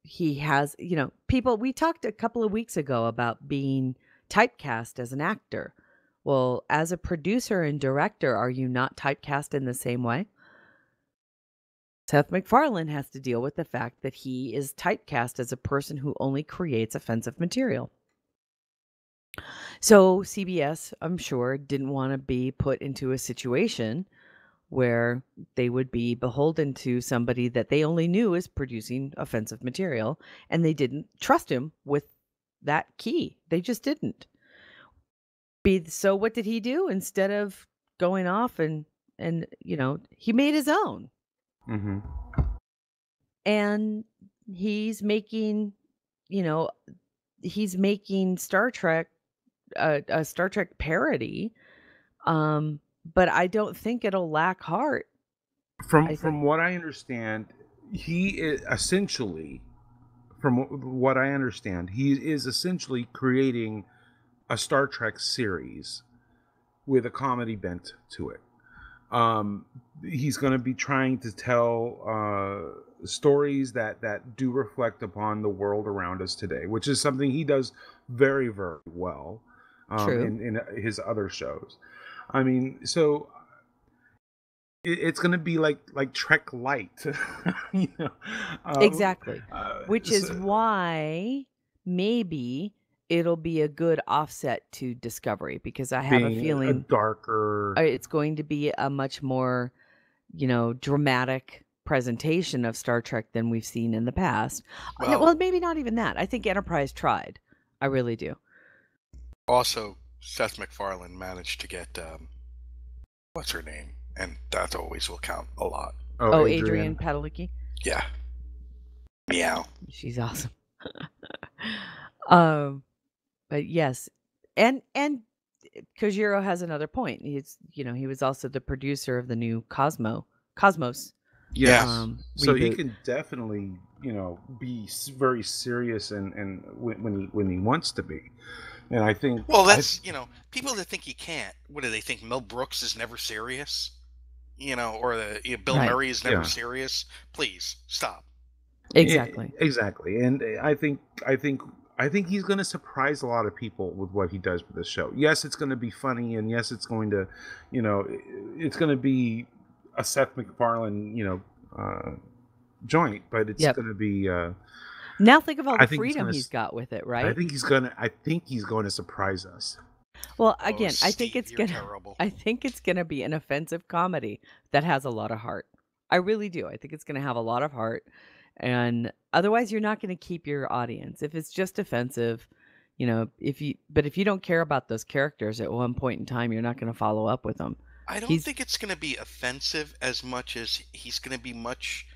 he has, people, we talked a couple of weeks ago about being typecast as an actor. Well, as a producer and director, are you not typecast in the same way? Seth MacFarlane has to deal with the fact that he is typecast as a person who only creates offensive material. So CBS, I'm sure, didn't want to be put into a situation where they would be beholden to somebody that they only knew is producing offensive material, and they didn't trust him with that key. They just didn't. So what did he do? Instead of going off and he made his own. Mm-hmm. And he's making Star Trek, a Star Trek parody. But I don't think it'll lack heart. From what I understand, he is essentially creating a Star Trek series with a comedy bent to it. He's going to be trying to tell stories that do reflect upon the world around us today, which is something he does very, very well in his other shows. I mean, so it's going to be like Trek Light, exactly. Which is why maybe it'll be a good offset to Discovery, because I have a feeling a darker. It's going to be a much more, dramatic presentation of Star Trek than we've seen in the past. Well, maybe not even that. I think Enterprise tried. I really do. Also, Seth MacFarlane managed to get what's her name, and that always will count a lot. Oh, Adrian Padalecki. Yeah. Meow. She's awesome. But yes, and Kojiro has another point. He was also the producer of the new Cosmos Yes. So he reboot. can definitely, be very serious and when he wants to be. And I think, Well, that's people that think he can't. What do they think? Mel Brooks is never serious, or Bill Right. Murray is never Yeah. serious. Please stop. Exactly. Exactly. And I think he's going to surprise a lot of people with what he does with this show. Yes, it's going to be funny, and yes, it's going to, it's going to be a Seth MacFarlane, joint, but it's Yep. going to be. Now think of all I the think he's freedom gonna he's got with it, I right? think he's going to surprise us. Well, Oh, again, I think Steve, it's you're gonna terrible. I think it's gonna be an offensive comedy that has a lot of heart. I really do. I think it's gonna have a lot of heart, and otherwise, you're not gonna keep your audience if it's just offensive. If you don't care about those characters at one point in time, you're not gonna follow up with them. I don't think it's going to be offensive as much as he's going to be much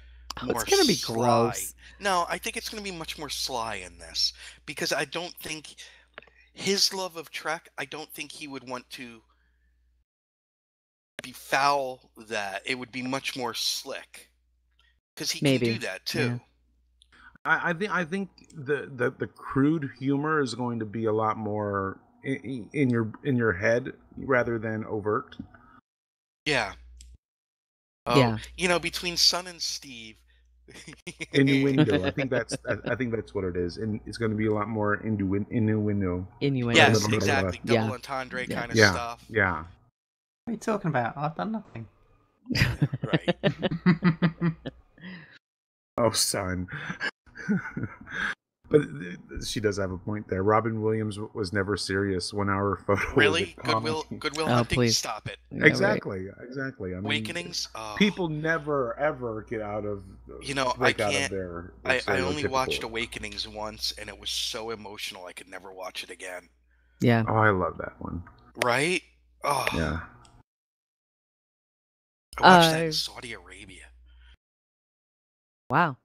more It's gonna be sly. gross. No, I think it's going to be much more sly in this because I don't think his love of Trek, I don't think he would want to be foul that. It would be much more slick because he can do Maybe. that too. Yeah. I think the crude humor is going to be a lot more in your head rather than overt. Yeah. Yeah. Oh, between Son and Steve. Innuendo. I think that's what it is, and it's going to be a lot more innuendo. Innuendo. Yes, little bit of a- exactly. Double Yeah. entendre Yeah. kind of Yeah, stuff. yeah. What are you talking about? I've done nothing. Right. Oh, son. But she does have a point there. Robin Williams was never serious. 1 hour photo. was Really? a comedy. Goodwill Oh, Hunting? please. Stop it. Yeah, right. Exactly. I mean, Awakenings? Oh. people never ever get out of. I break out of can't. their I only stereotypical- watched Awakenings once, and it was so emotional I could never watch it again. Yeah. Oh, I love that one. Right? Oh, Yeah. I watched that in Saudi Arabia. Wow.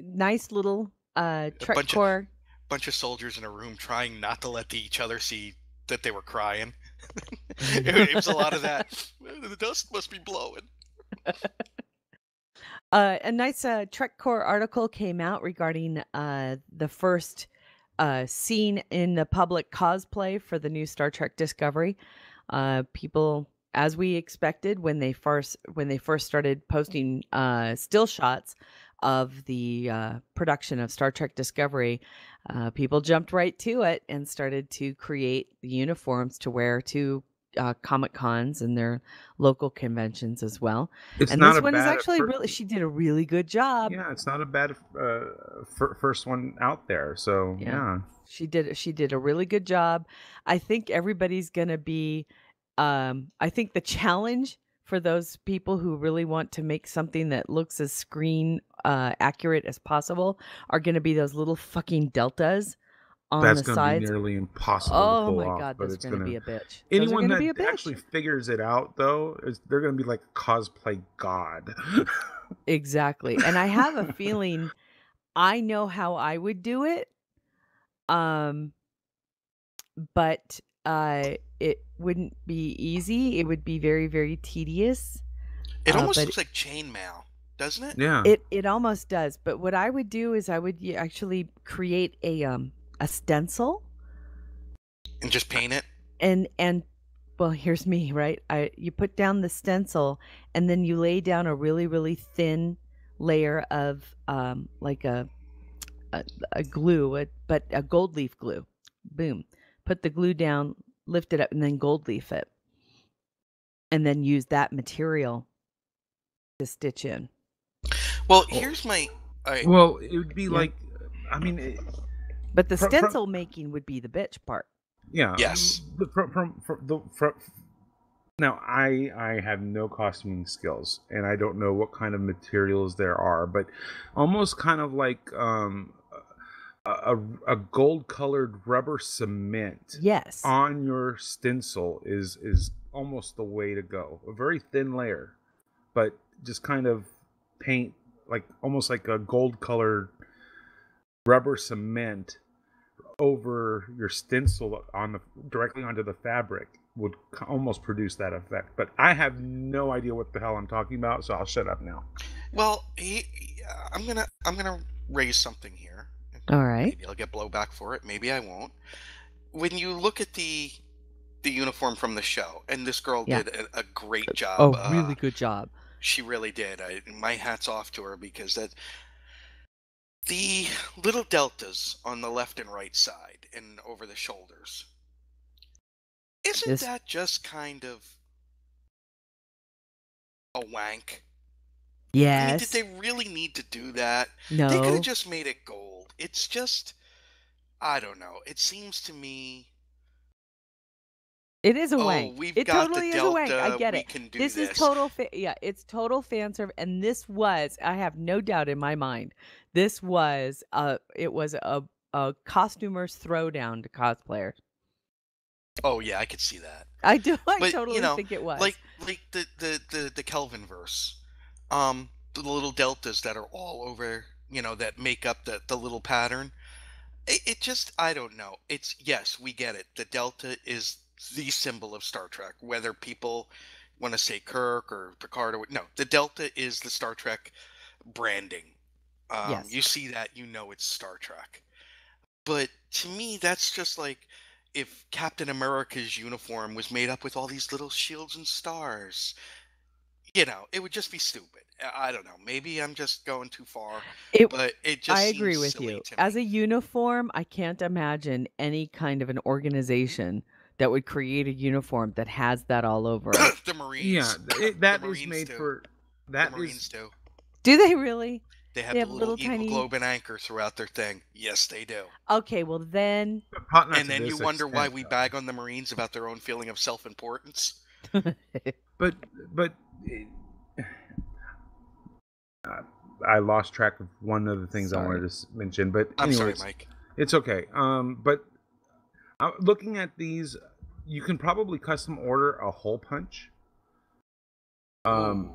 Nice little Trek bunch of- core. Bunch of soldiers in a room trying not to let each other see that they were crying. It was a lot of that. The dust must be blowing. A nice Trek Core article came out regarding the first scene in the public cosplay for the new Star Trek Discovery. People, as we expected, when they first started posting still shots of the production of Star Trek Discovery, people jumped right to it and started to create the uniforms to wear to Comic Cons and their local conventions as well. It's And not this a one is bad actually really, she did a really good job. Yeah, it's not a bad first one out there. So yeah. She did a really good job. I think everybody's gonna be I think the challenge for those people who really want to make something that looks as screen accurate as possible are gonna be those little fucking deltas on That's the going to be sides. nearly impossible to Oh pull my off, god, but that's it's gonna be a bitch. anyone Those are gonna be a that bitch. actually figures it out, though, they're going to be like a cosplay god. Exactly. And I have a feeling I know how I would do it. But it wouldn't be easy. It would be very, very tedious. It almost but looks like chainmail, doesn't it? Yeah. It almost does. But what I would do is I would actually create a stencil And just paint it? and well, here's me, right? You put down the stencil and then you lay down a really, really thin layer of like a glue, but a gold leaf glue. Boom. Put the glue down, lift it up, and then gold leaf it. And then use that material to stitch in. Well, here's my... Well, it would be like, I mean... But the stencil making would be the bitch part. Yeah. Yes. Now, I have no costuming skills, and I don't know what kind of materials there are, but almost kind of like a gold-colored rubber cement Yes. on your stencil is almost the way to go. A very thin layer, but just kind of paint like almost like a gold-colored rubber cement over your stencil directly onto the fabric would almost produce that effect. But I have no idea what the hell I'm talking about, so I'll shut up now. Well, I'm gonna raise something here. All right. Maybe I'll get blowback for it. Maybe I won't. When you look at the uniform from the show, and this girl Yeah. did a great job. Oh, really good job. She really did. My hat's off to her, because the little deltas on the left and right side and over the shoulders. Isn't that just kind of a wank? I mean, Yes. did they really need to do that? They could No. have just made it gold. It's just, I don't know. It seems to me, It is a oh, wank. we've It got totally the is a wank. I delta. get We it. can do This is this. total it's total fan service, and this was, I have no doubt in my mind, this was it was a costumer's throwdown to cosplayers. Oh yeah, I could see that. I do. I But totally think it was. like the Kelvin verse, the little deltas that are all over, that make up the little pattern. It just, I don't know. It's, yes, we get it. The delta is the symbol of Star Trek. Whether people want to say Kirk or Picard or no, the delta is the Star Trek branding. Yes. You see that, it's Star Trek. But to me, that's just like if Captain America's uniform was made up with all these little shields and stars. It would just be stupid. I don't know. Maybe I'm just going too far, but it just I agree seems with silly you. to me. As a uniform, I can't imagine any kind of an organization that would create a uniform that has that all over it. The Marines. Yeah, that The is Marines made do. for The that Marines is do. Do they really? They have They the have little little Eagle tiny. Globe and anchor throughout their thing. Yes, they do. Okay, well then. not And to then you this wonder why extent, we though. bag on the Marines about their own feeling of self-importance. But I lost track of one of the things I wanted to mention. But I'm sorry, anyways, Mike. it's okay. But looking at these, you can probably custom order a hole punch. And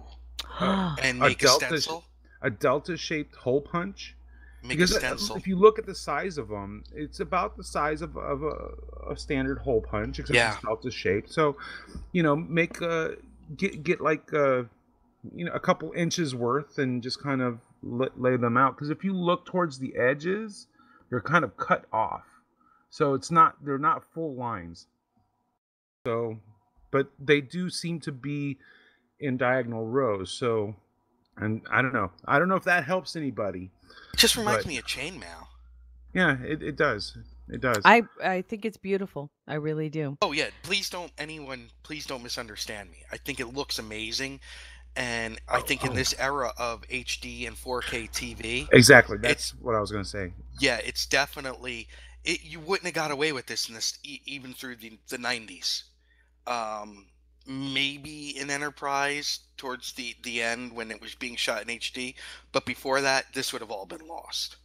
a make a stencil. A delta-shaped hole punch. Make Because a stencil. if you look at the size of them, it's about the size of a standard hole punch, except it's delta shaped. So, make get like a couple inches worth and just kind of lay them out. Because if you look towards the edges, they're kind of cut off, so they're not full lines. So, but they do seem to be in diagonal rows. So, and I don't know if that helps anybody. It just reminds me of chainmail. Yeah, it does. It does. I think it's beautiful. I really do. Oh yeah, please don't misunderstand me. I think it looks amazing, and I think in this era of HD and 4K TV, exactly, that's what I was going to say. Yeah, it's definitely you wouldn't have got away with this in this even through the 90s. Maybe in Enterprise towards the end when it was being shot in HD, but before that, this would have all been lost.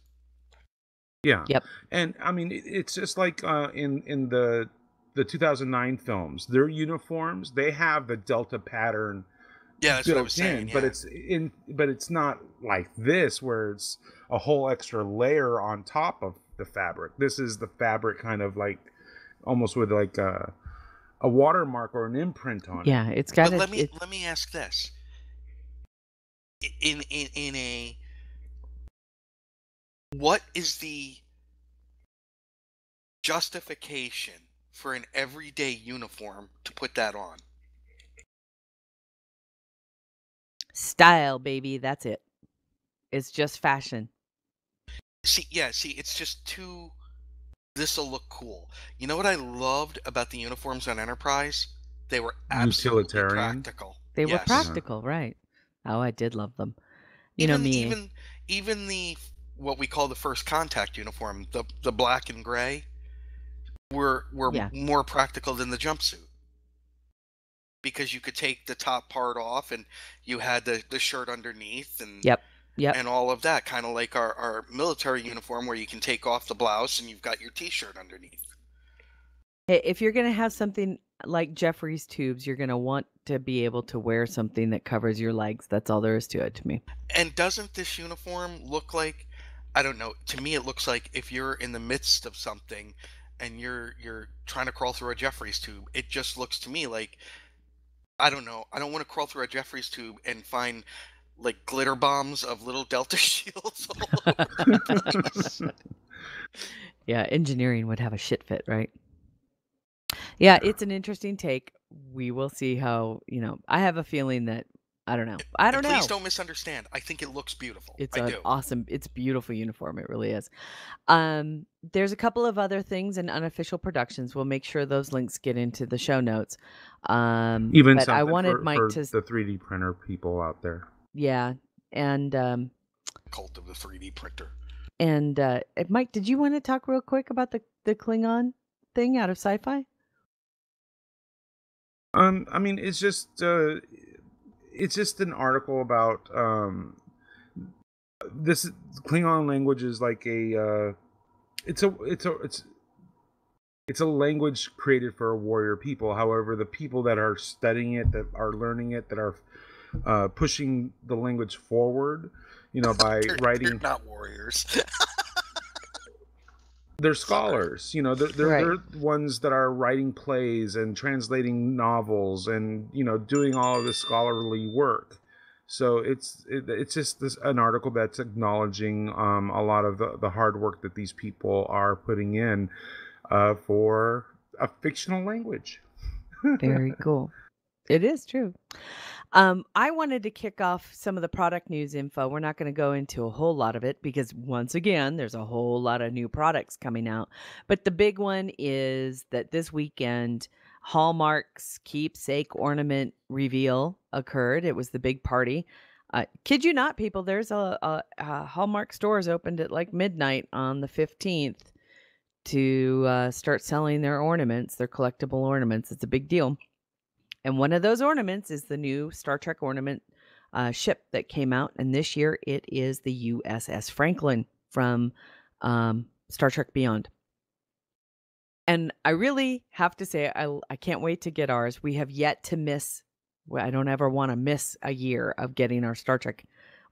Yeah. Yep. And I mean, it's just like in the 2009 films, their uniforms, they have the delta pattern. Yeah, that's what I was saying. Yeah. But it's not like this where it's a whole extra layer on top of the fabric. This is the fabric kind of like almost with like a watermark or an imprint on it. Yeah, it's got. But let me ask this: in a what is the justification for an everyday uniform to put that on? Style, baby. That's it. It's just fashion. See, it's just too. This'll look cool. You know what I loved about the uniforms on Enterprise? They were absolutely practical. They were practical, right? Oh, I did love them. Even the what we call the first contact uniform, the black and gray, were more practical than the jumpsuit. Because you could take the top part off and you had the shirt underneath and and all of that, kind of like our military uniform where you can take off the blouse and you've got your t-shirt underneath. If you're going to have something like Jeffrey's tubes, you're going to want to be able to wear something that covers your legs. That's all there is to it to me. And doesn't this uniform look like I don't know. To me, it looks like if you're in the midst of something and you're trying to crawl through a Jeffries tube, it just looks to me like, I don't know. I don't want to crawl through a Jeffries tube and find like glitter bombs of little Delta shields all over the place. Yeah, engineering would have a shit fit, right? Yeah, it's an interesting take. We will see how, I have a feeling that, I don't know. I don't And please know. don't misunderstand. I think it looks beautiful. It's I an do. awesome, it's beautiful uniform. It really is. There's a couple of other things in unofficial productions. We'll make sure those links get into the show notes. Even But I something wanted Mike for to, the 3D printer people out there. yeah, and Cult of the 3D printer. Mike, did you want to talk real quick about the Klingon thing out of sci-fi? I mean, it's just an article about this Klingon language is like it's a language created for a warrior people. However, the people that are studying it, that are learning it, that are pushing the language forward, by writing. They're not warriors. They're scholars, they're ones that are writing plays and translating novels and doing all of this scholarly work. So it's just an article that's acknowledging a lot of the hard work that these people are putting in for a fictional language. Very cool. It is true. I wanted to kick off some of the product news info. We're not going to go into a whole lot of it because, once again, there's a whole lot of new products coming out. But the big one is that this weekend, Hallmark's keepsake ornament reveal occurred. It was the big party. Kid you not, people, there's a Hallmark stores opened at like midnight on the 15th to start selling their ornaments, their collectible ornaments. It's a big deal. And one of those ornaments is the new Star Trek ornament ship that came out. And this year it is the USS Franklin from Star Trek Beyond. And I really have to say, I can't wait to get ours. We have yet to miss, I don't ever want to miss a year of getting our Star Trek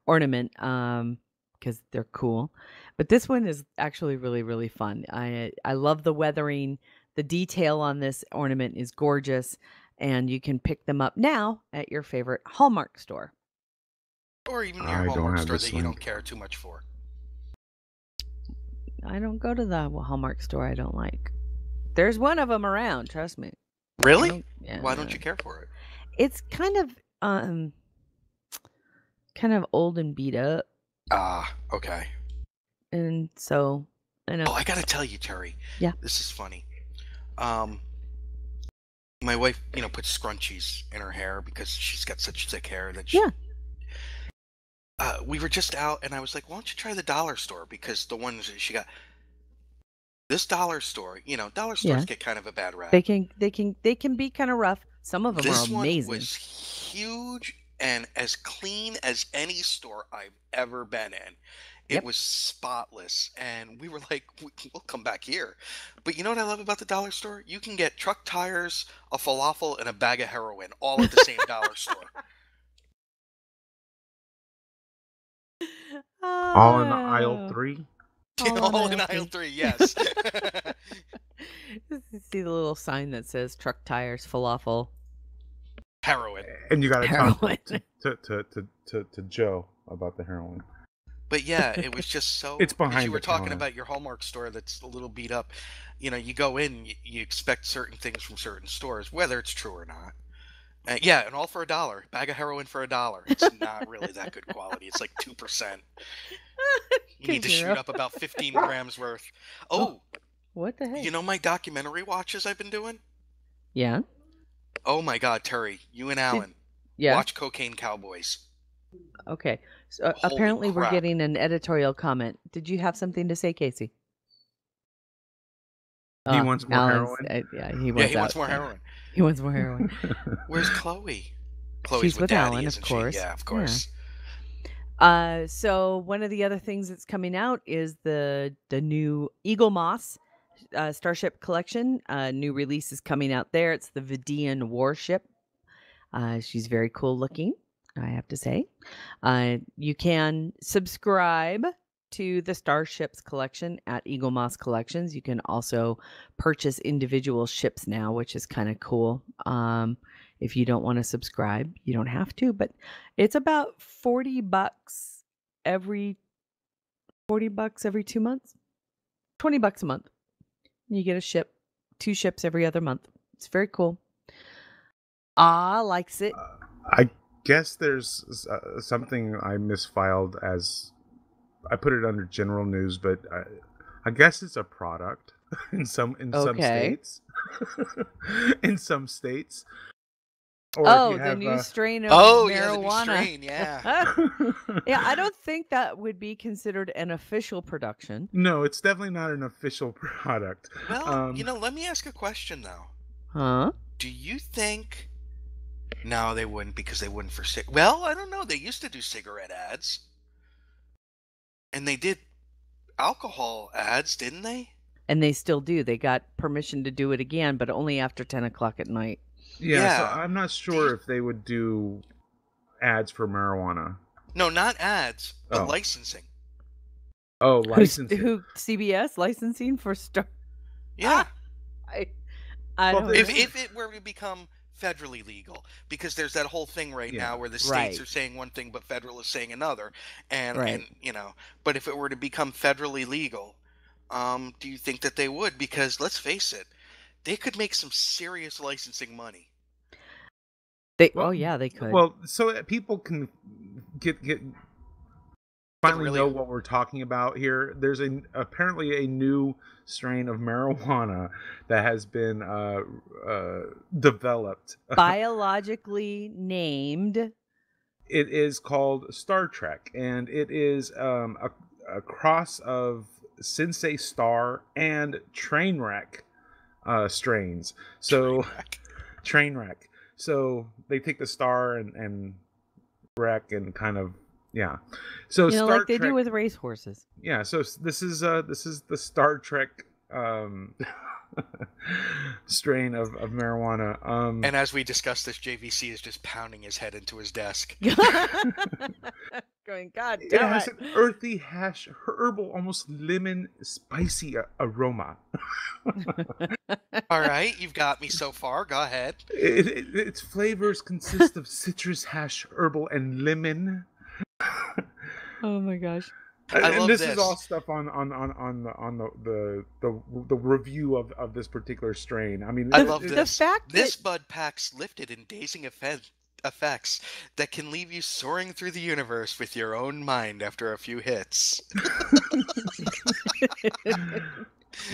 ornament because they're cool. But this one is actually really, really fun. I love the weathering. The detail on this ornament is gorgeous. And you can pick them up now at your favorite Hallmark store. Or even your Hallmark store that you don't care too much for. I don't go to the Hallmark store I don't like. There's one of them around, trust me. Really? Why don't you care for it? It's kind of old and beat up. Ah, okay. And so, I know. Oh, I gotta tell you, Terry. Yeah. This is funny. My wife, puts scrunchies in her hair because she's got such thick hair that she... Yeah. We were just out, and I was like, why don't you try the dollar store? Because the ones that she got... This dollar store, dollar stores get kind of a bad rap. They can be kind of rough. Some of them are amazing. This one was huge and as clean as any store I've ever been in. It was spotless, and we were like, we'll come back here. But you know what I love about the dollar store? You can get truck tires, a falafel, and a bag of heroin all at the same dollar store. All in aisle 3? All in aisle 3, yes. See the little sign that says truck tires, falafel, heroin. And you got to talk to Joe about the heroin. But yeah, it was just so... It's behind you were talking counter. about your Hallmark store that's a little beat up. You go in, you expect certain things from certain stores, whether it's true or not. Yeah, and all for $1. Bag of heroin for $1. It's not really that good quality. It's like 2%. You need to shoot up about 15 grams worth. Oh, what the heck? You know my documentary watches I've been doing? Yeah. Oh my God, Terry, you and Alan, watch Cocaine Cowboys. Okay. So apparently we're getting an editorial comment. Did you have something to say, Casey? He wants more heroin. He wants more heroin. He wants more heroin. Where's Chloe? She's with Daddy, Alan, of course. Yeah, of course. Yeah. So one of the other things that's coming out is the new Eagle Moss Starship Collection. New release is coming out there. It's the Vidian warship. She's very cool looking, I have to say. You can subscribe to the Starships collection at Eagle Moss Collections. You can also purchase individual ships now, which is kind of cool. If you don't want to subscribe, you don't have to, but it's about $40 every 2 months. $20 a month. You get a ship, 2 ships every other month. It's very cool. Likes it. I guess there's something I misfiled as I put it under general news, but I guess it's a product in some states. In some states. Or the new strain of marijuana. marijuana. Yeah, the new strain, yeah. Yeah, I don't think that would be considered an official production. No, it's definitely not an official product. Well, let me ask a question though. Huh? Do you think? No, they wouldn't, because they wouldn't for Well, I don't know. They used to do cigarette ads, and they did alcohol ads, didn't they? And they still do. They got permission to do it again, but only after 10 o'clock at night. Yeah. So I'm not sure if they would do ads for marijuana. No, not ads, but licensing. Oh, licensing. Who CBS licensing for Star? Yeah. I don't know. If it were to become federally legal, because there's that whole thing now where the states are saying one thing but federal is saying another, and but if it were to become federally legal, do you think that they would? Because let's face it, they could make some serious licensing money. They could. Well, so that people can get finally know what we're talking about here. There's apparently a new strain of marijuana that has been developed, biologically named. It is called Star Trek, and it is a cross of Sensei Star and Trainwreck strains. So Trainwreck. So they take the star and wreck and kind of So Star like they Trek, do with racehorses. Yeah. So this is the Star Trek strain of marijuana. And as we discussed this, JVC is just pounding his head into his desk. Going, God it damn has it. an earthy, hash, herbal, almost lemon, spicy aroma. All right, you've got me so far. Go ahead. Its flavors consist of citrus, hash, herbal, and lemon. Oh my gosh! I love this. Is all stuff on the review of this particular strain. I mean, I love this. The fact this bud packs lifted and dazing effects that can leave you soaring through the universe with your own mind after a few hits.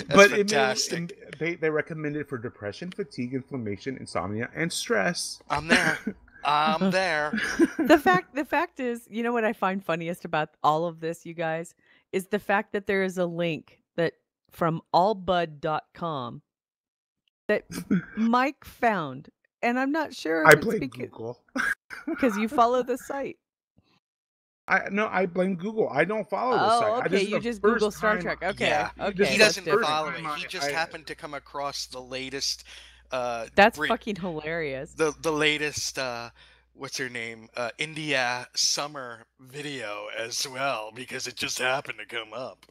That's fantastic. They recommend it for depression, fatigue, inflammation, insomnia, and stress. I'm there. I'm there. The fact is, you know what I find funniest about all of this, you guys, is the fact that there is a link that from allbud.com that Mike found, and I'm not sure. I blame Google because you follow the site. I blame Google. I don't follow the site. Okay, you just Google Star Trek. Okay, yeah. Okay. He doesn't follow it. He just happened to come across the latest. That's fucking hilarious. The latest what's her name? India summer video as well, because it just happened to come up.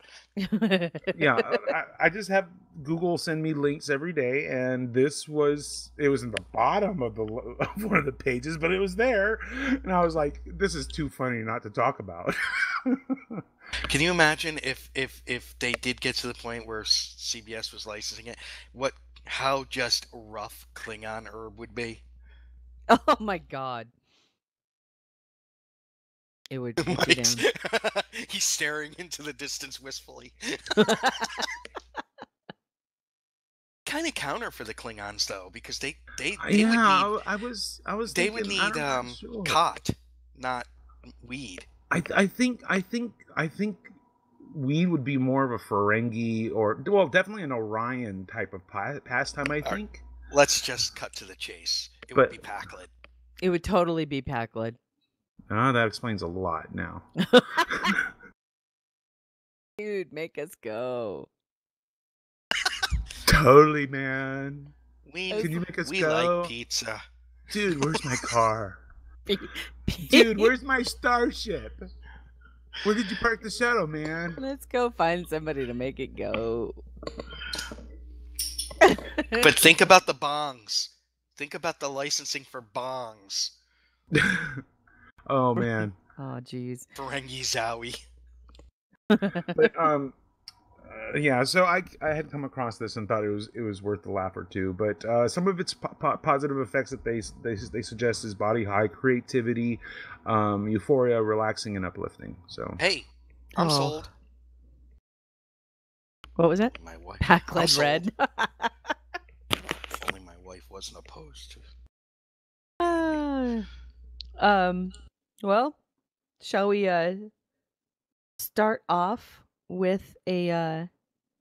Yeah, I just have Google send me links every day, and it was in the bottom of one of the pages, but it was there, and I was like, this is too funny not to talk about. Can you imagine if they did get to the point where CBS was licensing it, how just rough Klingon herb would be? Oh my God. It would take you down. He's staring into the distance wistfully. Kind of counter for the Klingons though, because they would need, I was they thinking, would need cot, not weed. I think weed would be more of a Ferengi definitely an Orion type of pastime, I think. Let's just cut to the chase. It would be Pakled. It would totally be Pakled. That explains a lot now. Dude, make us go. Totally, man. Can you make us go? We like pizza. Dude, where's my car? Dude, where's my starship? Where did you park the shuttle, man? Let's go find somebody to make it go. But think about the bongs. Think about the licensing for bongs. Oh man. Oh, geez. Ferengi Zowie. But yeah. So I had come across this and thought it was worth a laugh or two. But some of its positive effects that they suggest is body high, creativity, euphoria, relaxing, and uplifting. So Hey, I'm Oh. sold. What was that? My wife. Packlet sold. red. If only my wife wasn't opposed to. Well, shall we start off with a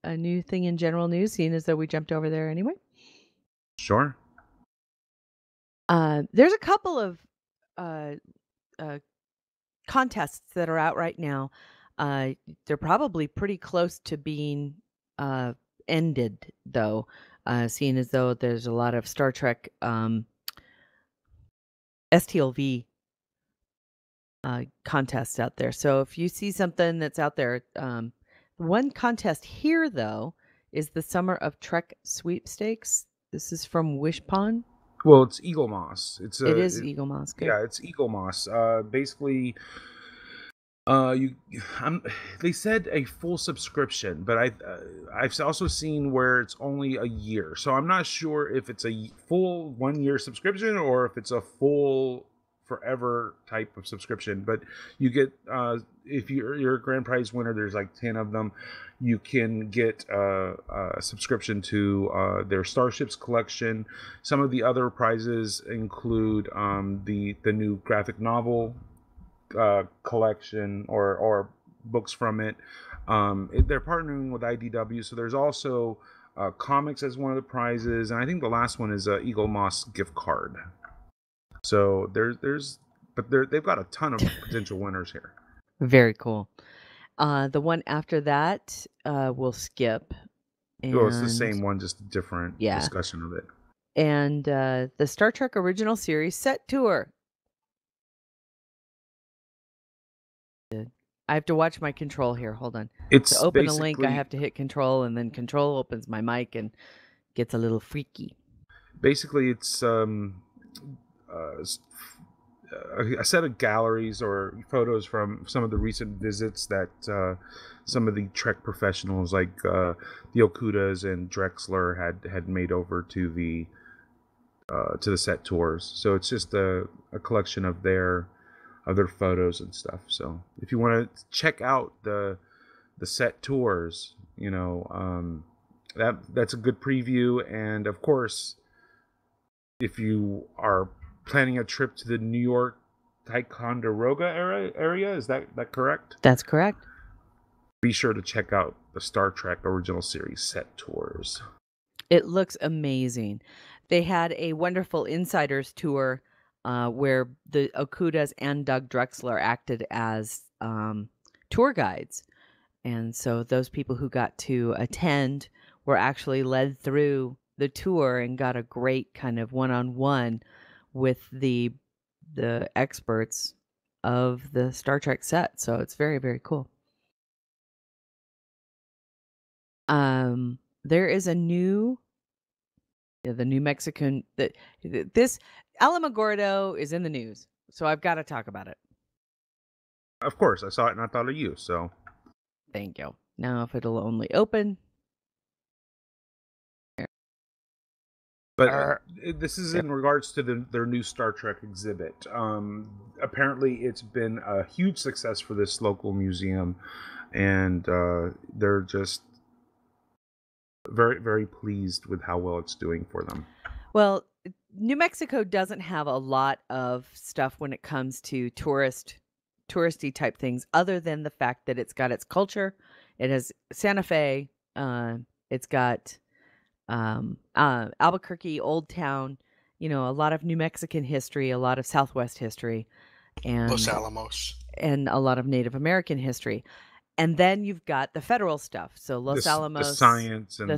new thing in general news, seeing as though we jumped over there anyway? sure. There's a couple of contests that are out right now. They're probably pretty close to being ended, though, seeing as though there's a lot of Star Trek STLV contests out there. So if you see something that's out there, one contest here, though, is the Summer of Trek sweepstakes. This is from Wishpond. Well, it's Eagle Moss. It is Eagle Moss. Good. Yeah, it's Eagle Moss. Basically, they said a full subscription, but I've also seen where it's only a year. So I'm not sure if it's a full 1 year subscription or if it's a full forever type of subscription. But you get if you're a grand prize winner, there's like 10 of them. You can get a subscription to their Starships collection. Some of the other prizes include the new graphic novel collection or books from it. They're partnering with IDW, so there's also comics as one of the prizes, and I think the last one is a Eagle Moss gift card. So they've got a ton of potential winners here. Very cool. The one after that we'll skip. Well, it's the same one, just a different discussion of it. And the Star Trek original series set tour. I have to watch my control here. Hold on. It's to open a link, I have to hit control, and then control opens my mic and gets a little freaky. Basically, it's a set of galleries or photos from some of the recent visits that some of the Trek professionals like the Okudas and Drexler had made over to the set tours. So it's just a collection of their photos and stuff. So if you want to check out the set tours, that's a good preview. And of course, if you are planning a trip to the New York Ticonderoga area, is that correct? That's correct. Be sure to check out the Star Trek original series set tours. It looks amazing. They had a wonderful insiders tour where the Okudas and Doug Drexler acted as tour guides. And so those people who got to attend were actually led through the tour and got a great kind of one-on-one with the experts of the Star Trek set. So it's very, very cool. There is a new the New Mexican this Alamogordo is in the news, so I've got to talk about it. Of course, I saw it and I thought of you, so. Thank you. Now, if it'll only open. But this is in regards to their new Star Trek exhibit. Apparently, it's been a huge success for this local museum, and they're just very, very pleased with how well it's doing for them. Well, New Mexico doesn't have a lot of stuff when it comes to touristy type things, other than the fact that it's got its culture. It has Santa Fe. It's got Albuquerque, Old Town. A lot of New Mexican history, a lot of Southwest history, and Los Alamos, and a lot of Native American history. And then you've got the federal stuff. So Los Alamos, the science, and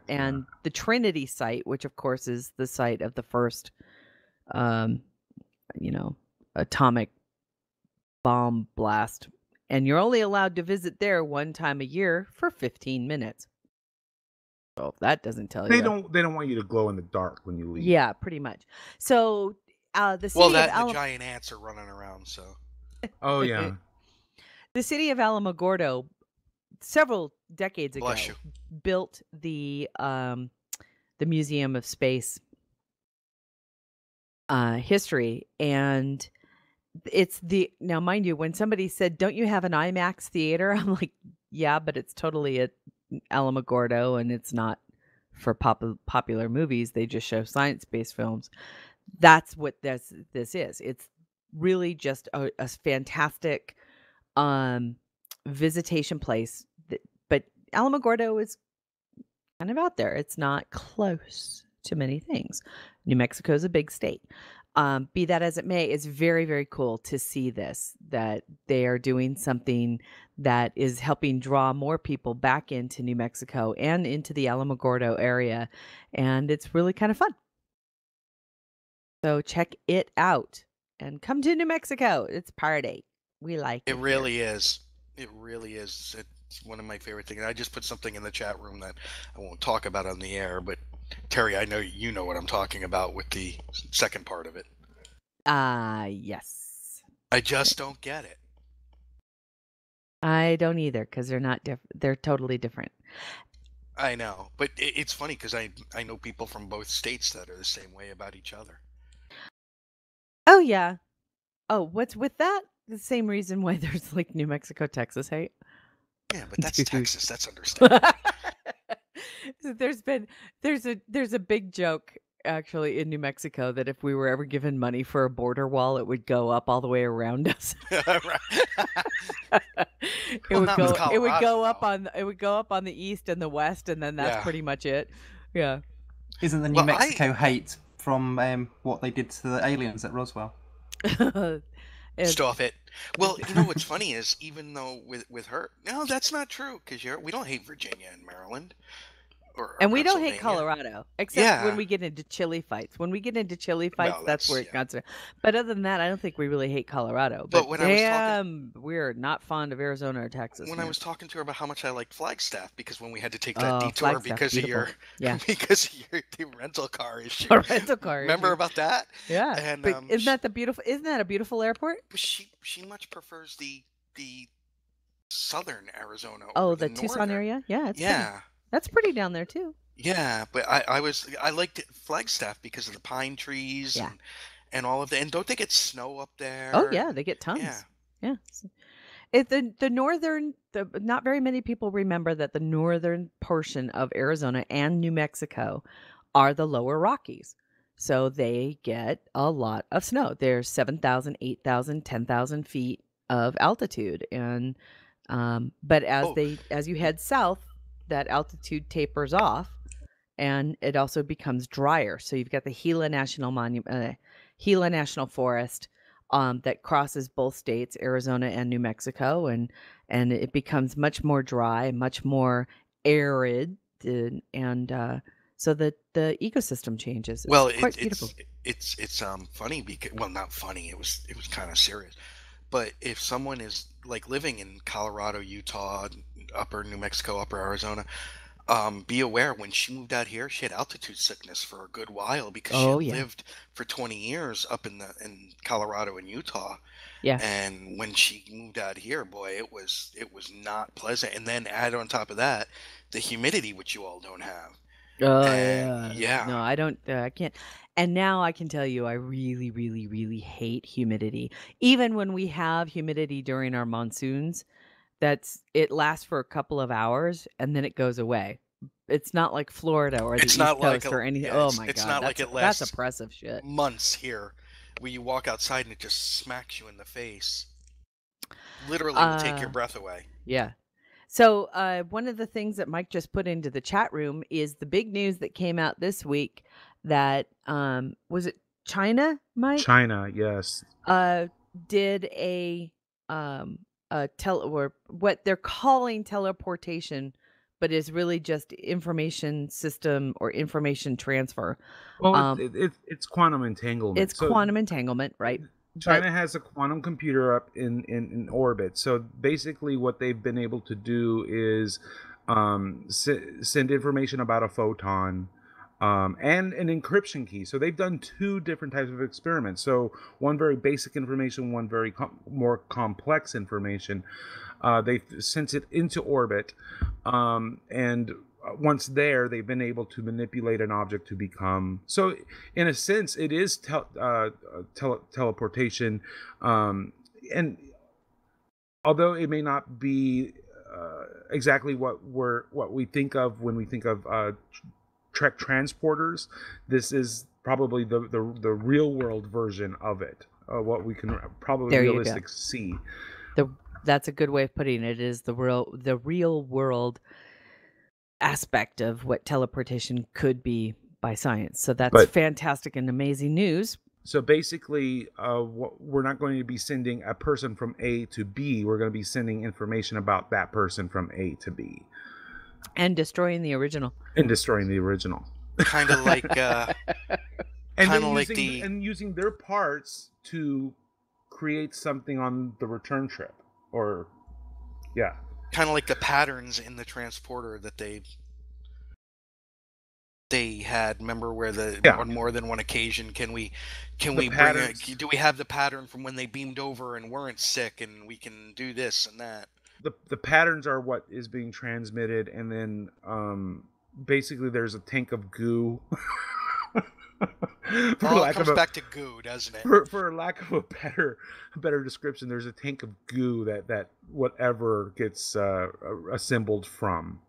and the Trinity site, which of course is the site of the first, atomic bomb blast. And you're only allowed to visit there one time a year for 15 minutes. So if that doesn't tell They you. don't want you to glow in the dark when you leave. Yeah, pretty much. So the city Well, of that and the Alam- giant ants are running around, so. Oh yeah. the city of Alamogordo several decades ago Bless you. built the Museum of Space history, and it's now mind you, when somebody said, "Don't you have an IMAX theater?" I'm like, "Yeah, but it's totally at Alamogordo, and it's not for popular movies. They just show science-based films." That's what this is. It's really just a fantastic visitation place. But Alamogordo is kind of out there. It's not close to many things. New Mexico is a big state. Be that as it may, it's very, very cool to see this, that they are doing something that is helping draw more people back into New Mexico and into the Alamogordo area. And it's really kind of fun. So check it out and come to New Mexico. It's party. We like it. It really is. It really is. It's one of my favorite things. I just put something in the chat room that I won't talk about on the air, but Terry, I know you know what I'm talking about with the second part of it. Yes. I just don't get it. I don't either, because they're not different. They're totally different. I know, but it's funny because I know people from both states that are the same way about each other. Oh, yeah. Oh, what's with that? The same reason why there's like New Mexico, Texas hate. Yeah, but that's Texas. That's understandable. There's a big joke actually in New Mexico that if we were ever given money for a border wall, it would go up all the way around us. It would go up on the east and the west, and then that's pretty much it. Yeah. Isn't the New Mexico hate from what they did to the aliens at Roswell? Stop it. Well, you know what's funny is even though with her, no, that's not true because we don't hate Virginia and Maryland. And we don't hate Colorado, except when we get into chili fights. When we get into chili fights, that's where it comes in. But other than that, I don't think we really hate Colorado. But when we're not fond of Arizona or Texas. When I was talking to her about how much I liked Flagstaff, because when we had to take that detour Flagstaff, because of your the rental car issue. Rental car. Remember about that? Yeah. And isn't that a beautiful airport? She much prefers the southern Arizona. Oh, the Tucson area? Yeah. Pretty. That's pretty down there too. Yeah, but I liked Flagstaff because of the pine trees and all of that. And don't they get snow up there? Oh yeah, they get tons. Yeah. Not very many people remember that the northern portion of Arizona and New Mexico are the lower Rockies. So they get a lot of snow. There's 7,000, 8,000, 10,000 feet of altitude. And but as you head south, that altitude tapers off and it also becomes drier. So you've got the Gila National Forest that crosses both states, Arizona and New Mexico, and it becomes much more dry, much more arid, and so the ecosystem changes. It's quite beautiful. It's funny because, well, not funny. It was kind of serious. But if someone is like living in Colorado, Utah, upper New Mexico, upper Arizona, be aware when she moved out here, she had altitude sickness for a good while because she lived for 20 years up in Colorado and Utah. Yeah. And when she moved out here, boy, it was not pleasant. And then add on top of that the humidity, which you all don't have. Yeah. No, I don't. I can't. And now I can tell you, I really, really, really hate humidity. Even when we have humidity during our monsoons, it lasts for a couple of hours and then it goes away. It's not like Florida or the East Coast or anything. Oh my God. It's not like it lasts. That's oppressive shit. Months here, where you walk outside and it just smacks you in the face. Literally will take your breath away. Yeah. So one of the things that Mike just put into the chat room is the big news that came out this week that was it China, Mike? China, yes. Did or what they're calling teleportation, but is really just information system or information transfer. Well, it's quantum entanglement. It's quantum entanglement, right? China has a quantum computer up in orbit. So basically, what they've been able to do is send information about a photon and an encryption key. So they've done two different types of experiments. So one very basic information, one very more complex information. They've sent it into orbit, and once there, they've been able to manipulate an object to become. So, in a sense, it is teleportation, and although it may not be exactly what we think of when we think of Trek transporters, this is probably the real world version of it. What we can probably realistic see. That's a good way of putting it. Is the real world aspect of what teleportation could be by science. So that's fantastic and amazing news. So basically, we're not going to be sending a person from A to B. We're going to be sending information about that person from A to B. And destroying the original. Kind of like... using their parts to create something on the return trip. Or, yeah. Kind of like the patterns in the transporter that they had. Remember where on more than one occasion do we have the pattern from when they beamed over and weren't sick, and we can do this and that. The patterns are what is being transmitted, and then basically there's a tank of goo. It comes back to goo, doesn't it? For lack of a better description, there's a tank of goo that whatever gets assembled from.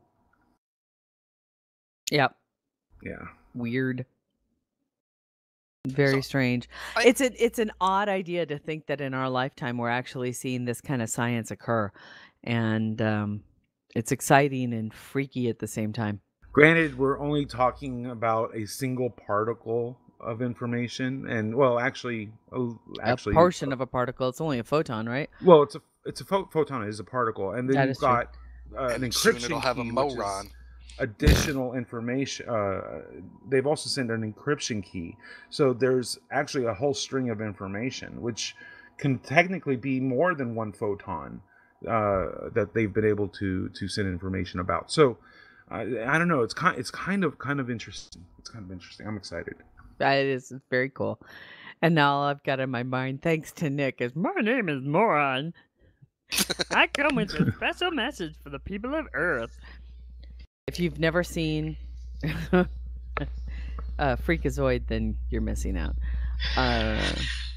Yep. Yeah. Weird. Very strange. It's an odd idea to think that in our lifetime we're actually seeing this kind of science occur, and it's exciting and freaky at the same time. Granted, we're only talking about a single particle of information, and actually a portion of a particle. It's only a photon, right? Well, it's a photon is a particle, and then you've got an encryption it'll have a moron. Additional information. They've also sent an encryption key, so there's actually a whole string of information, which can technically be more than one photon that they've been able to send information about. So. I don't know. It's kind of interesting. It's kind of interesting. I'm excited. It is very cool. And now all I've got in my mind, thanks to Nick, is my name is Moron. I come with a special message for the people of Earth. If you've never seen Freakazoid, then you're missing out.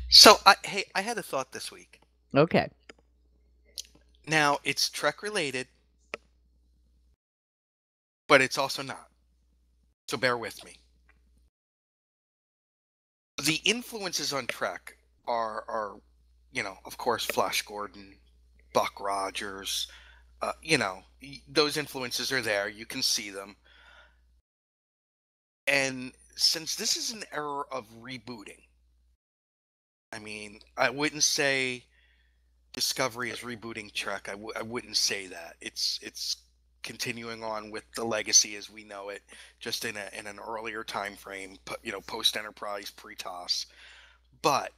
So I had a thought this week. Okay. Now it's Trek related. But it's also not. So bear with me. The influences on Trek are of course, Flash Gordon, Buck Rogers. Those influences are there. You can see them. And since this is an era of rebooting, I mean, I wouldn't say Discovery is rebooting Trek. I wouldn't say that. It's continuing on with the legacy as we know it, just in an earlier time frame, post Enterprise, pre-TOS. But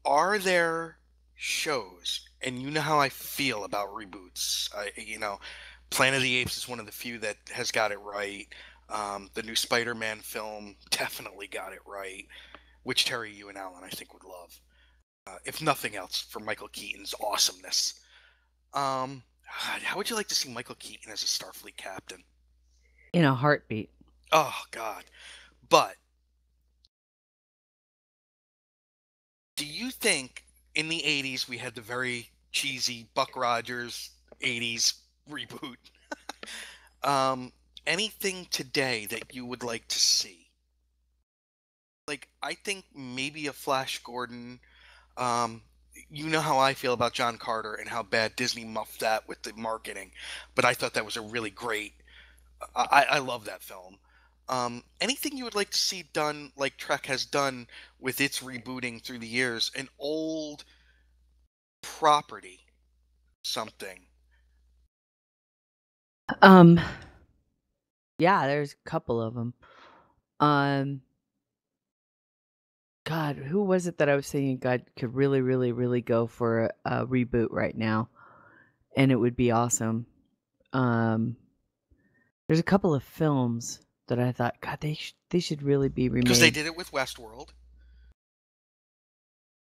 are there shows, and you know how I feel about reboots? Planet of the Apes is one of the few that has got it right. The new Spider-Man film definitely got it right, which Terry, you and Alan, I think, would love. If nothing else, for Michael Keaton's awesomeness. How would you like to see Michael Keaton as a Starfleet captain? In a heartbeat. Oh, God. But do you think in the 80s we had the very cheesy Buck Rogers 80s reboot? Anything today that you would like to see? Like, I think maybe a Flash Gordon. You know how I feel about John Carter and how bad Disney muffed that with the marketing, but I thought that was a really great. I love that film. Anything you would like to see done, like Trek has done with its rebooting through the years, an old property, something. Yeah, there's a couple of them. God, who was it that I was saying God could really, really, really go for a reboot right now, and it would be awesome. Um, there's a couple of films that I thought, God, they should really be Because they remade. did it with Westworld,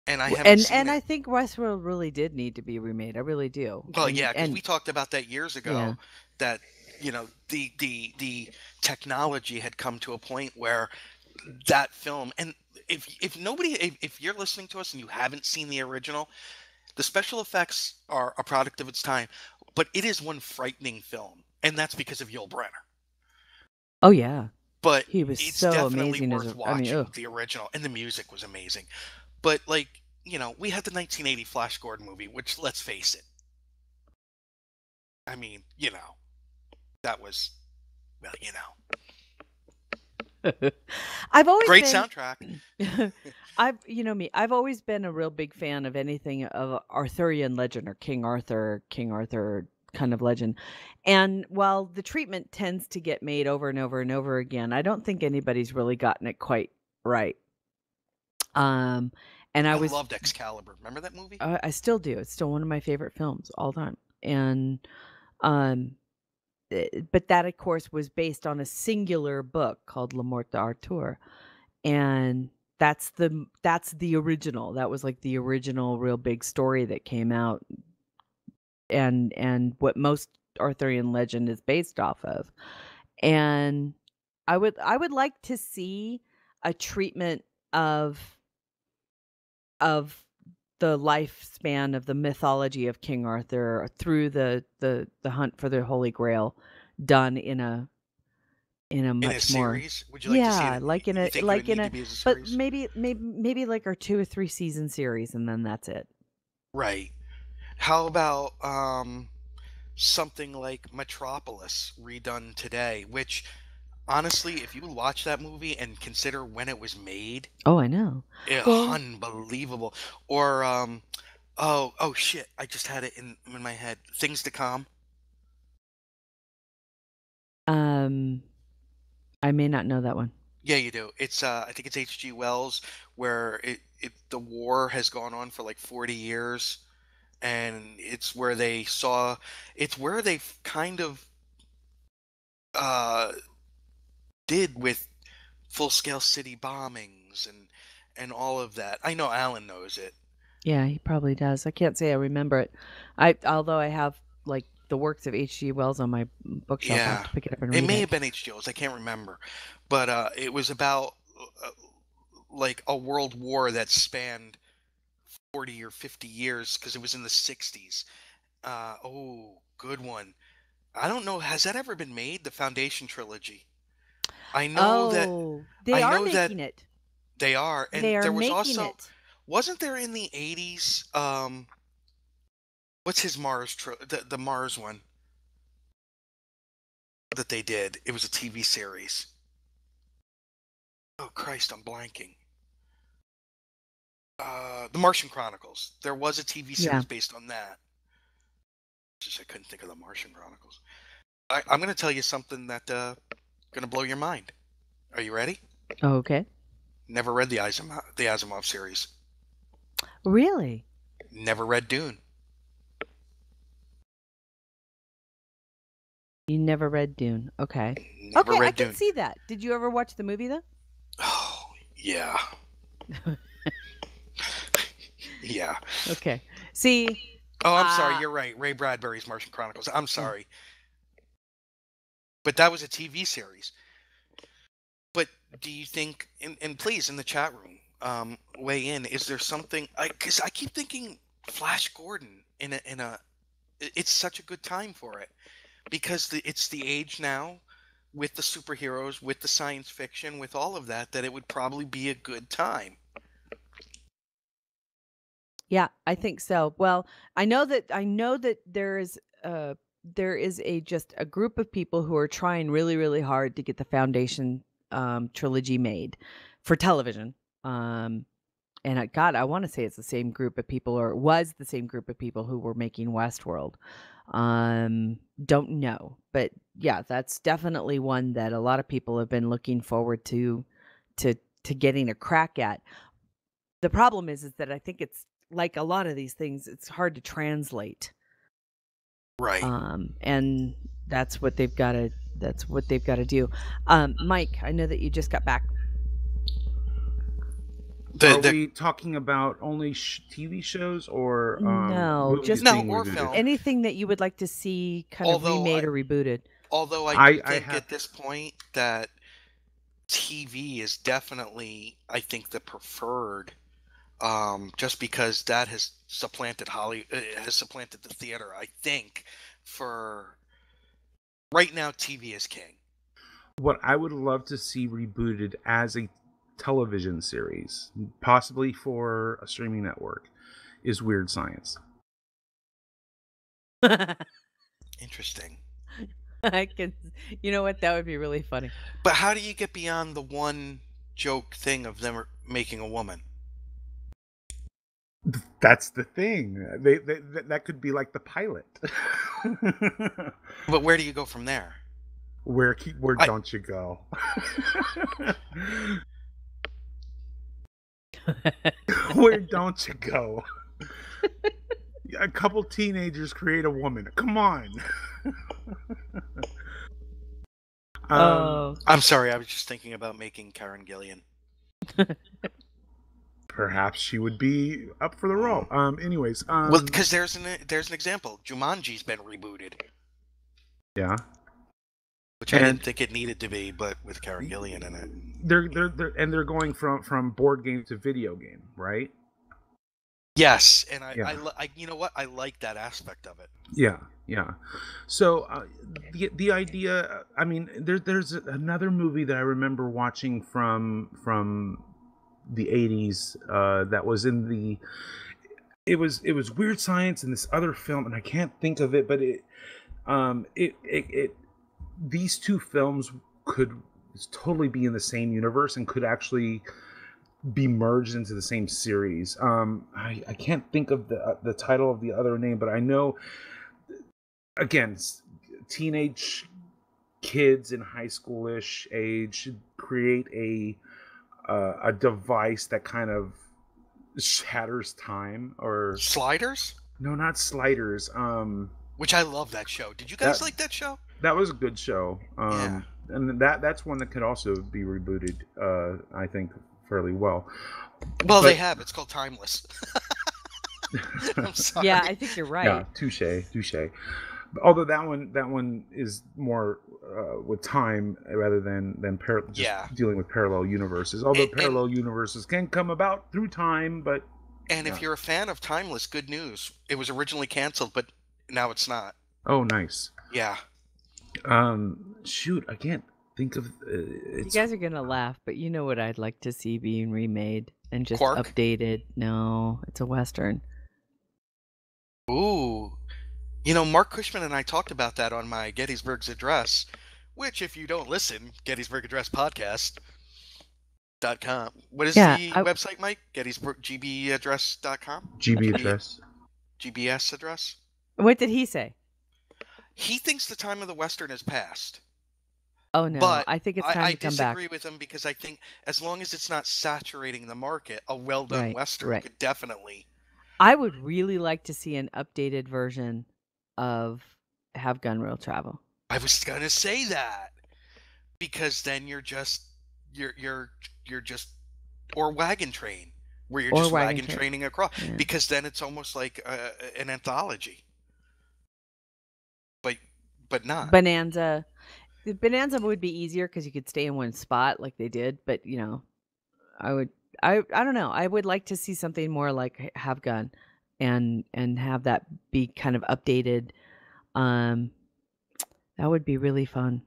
and I W- haven't And seen and it. I think Westworld really did need to be remade. I really do. Well, yeah, because we And talked about that years yeah. ago. That the technology had come to a point where that film, and if you're listening to us and you haven't seen the original, the special effects are a product of its time, but it is one frightening film, and that's because of Yul Brynner. Oh yeah. But He was it's so definitely amazing as worth I mean, watching the original, and the music was amazing. But like, we had the 1980 Flash Gordon movie, which, let's face it, I mean, that was, well, I've always great been soundtrack. I've always been a real big fan of anything of Arthurian legend or King Arthur kind of legend. And while the treatment tends to get made over and over and over again, I don't think anybody's really gotten it quite right. And I I was loved Excalibur. Remember that movie? I still do. It's still one of my favorite films all time. And um but that of course was based on a singular book called La Morte d'Arthur. And that's the original. That was like the original real big story that came out and what most Arthurian legend is based off of. And I would like to see a treatment of the lifespan of the mythology of King Arthur through the hunt for the Holy Grail done in a In a much more series? Would you like to see yeah, it? like in You a think it would like in need to a be as a but series? maybe like our 2 or 3 season series and then that's it. Right. How about something like Metropolis redone today, which honestly, if you watch that movie and consider when it was made, Oh, I know. Well, unbelievable. Or oh shit, I just had it in my head. Things to Come. um, I may not know that one. Yeah, you do. It's I think it's H.G. Wells, where the war has gone on for like 40 years, and it's where they kind of uh did with full-scale city bombings and all of that. I know Alan knows it. Yeah, he probably does. I can't say I remember it. Although I have like the works of H.G. Wells on my bookshelf, I'll have Yeah, to pick it up and it read may it. have been H.G. Wells. I can't remember, but it was about uh, like a world war that spanned 40 or 50 years because it was in the 60s. Oh, good one. I don't know. Has that ever been made? The Foundation trilogy. I know that. Oh, they I are know that making it. they are, and They are there was making also, it. wasn't there in the 80s? What's his the Mars one that they did? It was a TV series. Oh Christ, I'm blanking. The Martian Chronicles. There was a TV Yeah. series based on that. Just I couldn't think of the Martian Chronicles. I'm going to tell you something that going to blow your mind. Are you ready? Okay. Never read the Asimov series. Really? Never read Dune. You never read Dune. Okay. Never Okay, I read can Dune. see that. Did you ever watch the movie though? Oh, yeah. Yeah. Okay. See, Oh, I'm sorry. You're right. Ray Bradbury's Martian Chronicles. I'm sorry. But that was a TV series. But do you think, and please in the chat room, weigh in, is there something, because I keep thinking Flash Gordon it's such a good time for it. Because it's the age now with the superheroes, with the science fiction, with all of that it would probably be a good time. Yeah, I think so. Well, I know that there is just a group of people who are trying really, really hard to get the Foundation trilogy made for television. And God, I want to say it's the same group of people, or it was the same group of people who were making Westworld. Don't know, but yeah, that's definitely one that a lot of people have been looking forward to getting a crack at. The problem is that I think it's like a lot of these things, it's hard to translate. Right. And that's what they've got to do. Mike, I know that you just got back. Are we talking about only TV shows or no, movies just being or rebooted? film. Anything that you would like to see kind of remade or rebooted? Although I do think at this point that TV is definitely, I think, the preferred, just because that has supplanted has supplanted the theater. I think for right now, TV is king. What I would love to see rebooted as a television series, possibly for a streaming network, is Weird Science. Interesting. You know what? That would be really funny. But how do you get beyond the one joke thing of them making a woman? That's the thing. That could be like the pilot. But where do you go from there? Where don't you go? Where don't you go? A couple teenagers create a woman. Come on. I'm sorry, I was just thinking about making Karen Gillian. Perhaps she would be up for the role. Anyways, well, because there's an example. Jumanji's been rebooted. Yeah. Which I didn't think it needed to be, but with Karen Gillian in it. They're going from board game to video game, right? Yes, and I you know what? I like that aspect of it. Yeah. So the idea, I mean, there's another movie that I remember watching from the 80s that was in the it was Weird Science and this other film, and I can't think of it, but these two films could totally be in the same universe and could actually be merged into the same series. I can't think of the title of the other name, but I know, again, teenage kids in high schoolish age should create a device that kind of shatters time. Or Sliders? No, not Sliders. Which I love that show. Did you guys like that show? That was a good show. Yeah. And that's one that could also be rebooted, I think, fairly well. Well, they have. It's called Timeless. I'm sorry. Yeah, I think you're right. Yeah, touche. Although that one is more with time rather than dealing with parallel universes. Although parallel universes can come about through time, but... And if you're a fan of Timeless, good news. It was originally canceled, but now it's not. Oh, nice. Yeah. Shoot, I can't think of... You guys are going to laugh, but you know what I'd like to see being remade and just Quark? updated? No, it's a Western. Ooh. You know, Mark Cushman and I talked about that on my Gettysburg's Address, which, if you don't listen, Gettysburg Address Podcast.com. What is the website, Mike? GBAddress.com? GB Address. GBS Address? What did he say? He thinks the time of the Western has passed. Oh, no. But I think it's time to come back. I disagree with him because I think as long as it's not saturating the market, a well-done Western could definitely... I would really like to see an updated version of Have Gun Will Travel. I was gonna say that because then you're just or Wagon Train, where you're just wagon training across. Yeah. Because then it's almost like an anthology. But not Bonanza. Bonanza would be easier because you could stay in one spot like they did. But you know, I don't know. I would like to see something more like Have Gun, and have that be kind of updated. That would be really fun.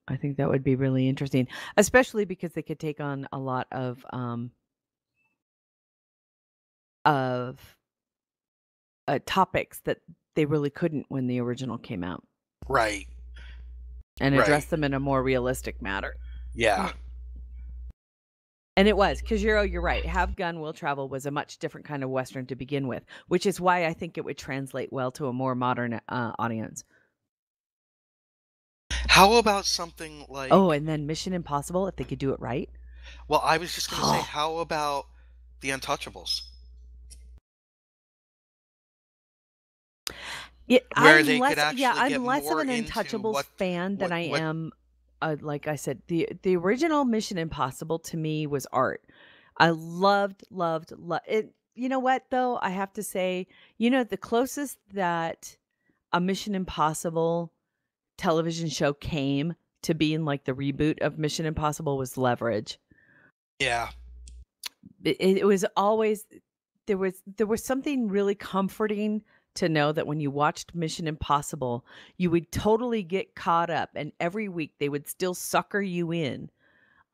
I think that would be really interesting, especially because they could take on a lot of topics that they really couldn't when the original came out. Right. And address them in a more realistic manner. Yeah. And it was, because you're right. Have Gun Will Travel was a much different kind of Western to begin with, which is why I think it would translate well to a more modern audience. How about something like... Oh, and then Mission Impossible, if they could do it right. Well, I was just going to say, how about The Untouchables. Yeah, Where I'm they could less. Yeah, actually I'm get less of more an into Untouchables fan than I what am. Like I said, the original Mission Impossible to me was art. I loved it. You know what though? I have to say, the closest that a Mission Impossible television show came to being like the reboot of Mission Impossible was Leverage. Yeah. It was always there was something really comforting to know that when you watched Mission Impossible, you would totally get caught up, and every week they would still sucker you in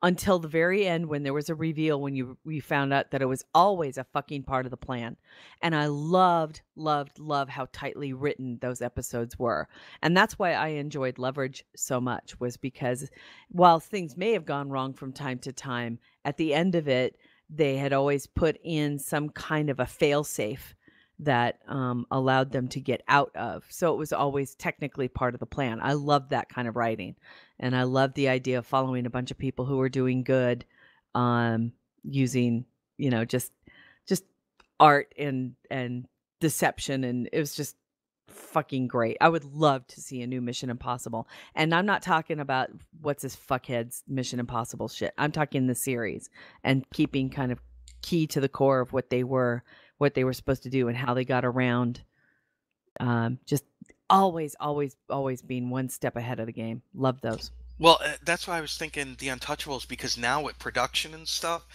until the very end when there was a reveal when you found out that it was always a fucking part of the plan. And I love how tightly written those episodes were. And that's why I enjoyed Leverage so much, was because while things may have gone wrong from time to time, at the end of it, they had always put in some kind of a failsafe that allowed them to get out of. So it was always technically part of the plan. I love that kind of writing. And I love the idea of following a bunch of people who are doing good, using, just art and deception, and it was just fucking great. I would love to see a new Mission Impossible. And I'm not talking about what's this fuckhead's Mission Impossible shit. I'm talking the series and keeping kind of key to the core of what they were supposed to do and how they got around. Just always being one step ahead of the game. Love those. Well, that's why I was thinking The Untouchables, because now with production and stuff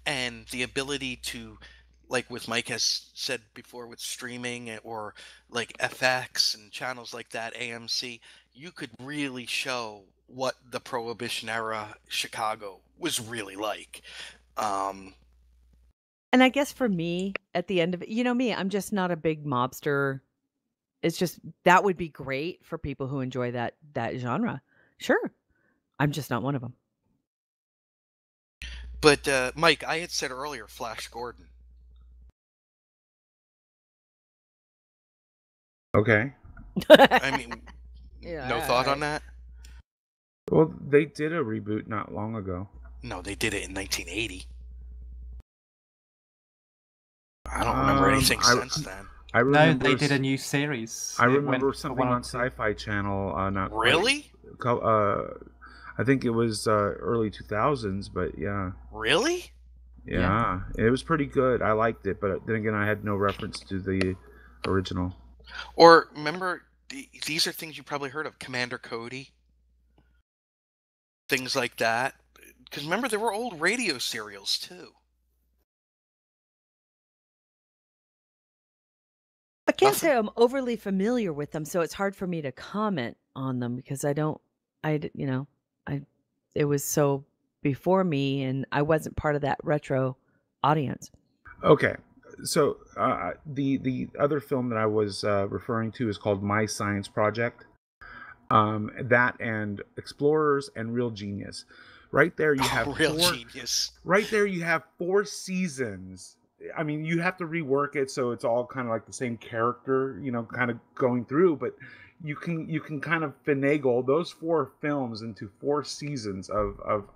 and the ability to, like with Mike has said before, with streaming or like FX and channels like that, AMC, you could really show what the Prohibition era Chicago was really like. And I guess for me, at the end of it, me, I'm just not a big mobster. It's just that would be great for people who enjoy that genre. Sure. I'm just not one of them. But Mike, I had said earlier, Flash Gordon. Okay. I mean, Yeah, no thought on that? Well, they did a reboot not long ago. No, they did it in 1980. I don't remember anything since then. I remember No, they did a new series. I It remember went for something 1 or on 2. Sci-Fi Channel. Not Really? I think it was early 2000s, but yeah. Really? Yeah, it was pretty good. I liked it, but then again, I had no reference to the original. Or remember, these are things you probably heard of, Commander Cody, things like that. Because remember, there were old radio serials too. I can't say I'm overly familiar with them, so it's hard for me to comment on them because it was so before me and I wasn't part of that retro audience. Okay, so the other film that I was referring to is called My Science Project. That and Explorers and Real Genius. Right there you have Real Genius. Right there you have 4 seasons. I mean, you have to rework it so it's all kind of like the same character, kind of going through, but you can kind of finagle those 4 films into 4 seasons of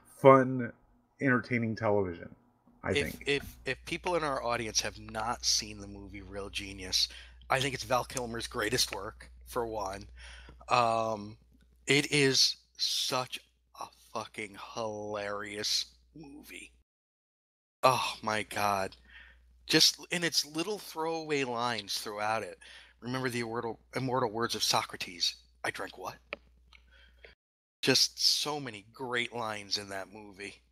fun, entertaining television. I think. If people in our audience have not seen the movie Real Genius, I think it's Val Kilmer's greatest work, for one. It is such a fucking hilarious movie. Oh my god. Just in its little throwaway lines throughout it. Remember the immortal words of Socrates. I drank what? Just so many great lines in that movie.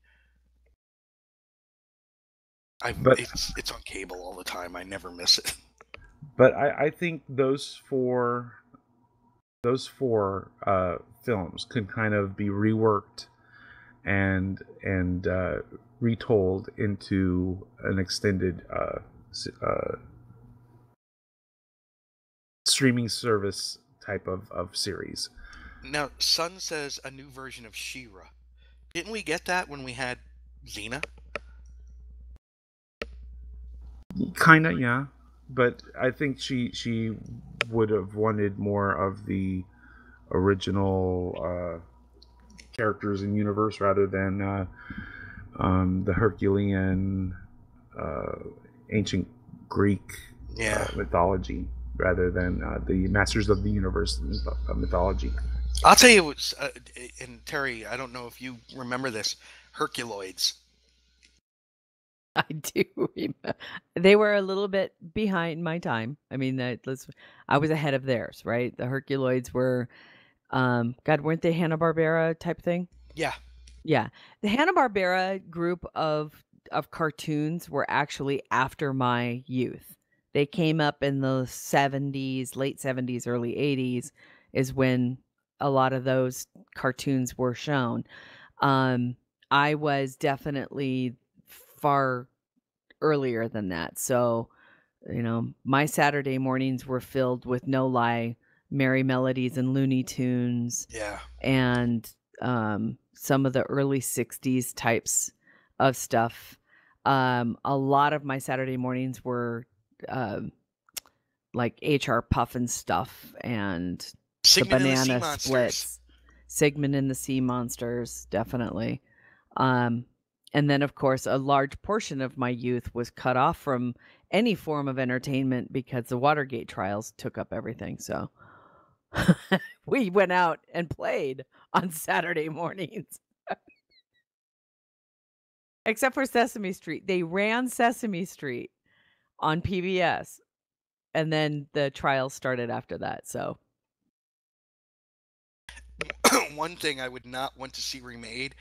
It's on cable all the time. I never miss it. But I think those four films can kind of be reworked and retold into an extended streaming service type of series. Now, Sun says a new version of She-Ra. Didn't we get that when we had Xena? Kinda, yeah. But I think she would have wanted more of the original characters and universe rather than the Herculean ancient Greek mythology rather than the Masters of the Universe mythology. I'll tell you, and Terry, I don't know if you remember this, Herculoids. I do remember. They were a little bit behind my time. I mean, I was ahead of theirs, right? The Herculoids were, God, weren't they Hanna-Barbera type thing? Yeah. Yeah. The Hanna-Barbera group of cartoons were actually after my youth. They came up in the 70s, late 70s, early 80s is when a lot of those cartoons were shown. I was definitely far earlier than that. So, my Saturday mornings were filled with, no lie, Merry Melodies and Looney Tunes. Yeah. And some of the early 60s types of stuff. A lot of my Saturday mornings were like H.R. Puffin stuff and Sigmund the and the Banana Sea Monsters. Splits. Sigmund and the Sea Monsters, definitely. And then, of course, a large portion of my youth was cut off from any form of entertainment because the Watergate trials took up everything. So we went out and played on Saturday mornings. Except for Sesame Street. They ran Sesame Street on PBS. And then the trials started after that. So one thing I would not want to see remade,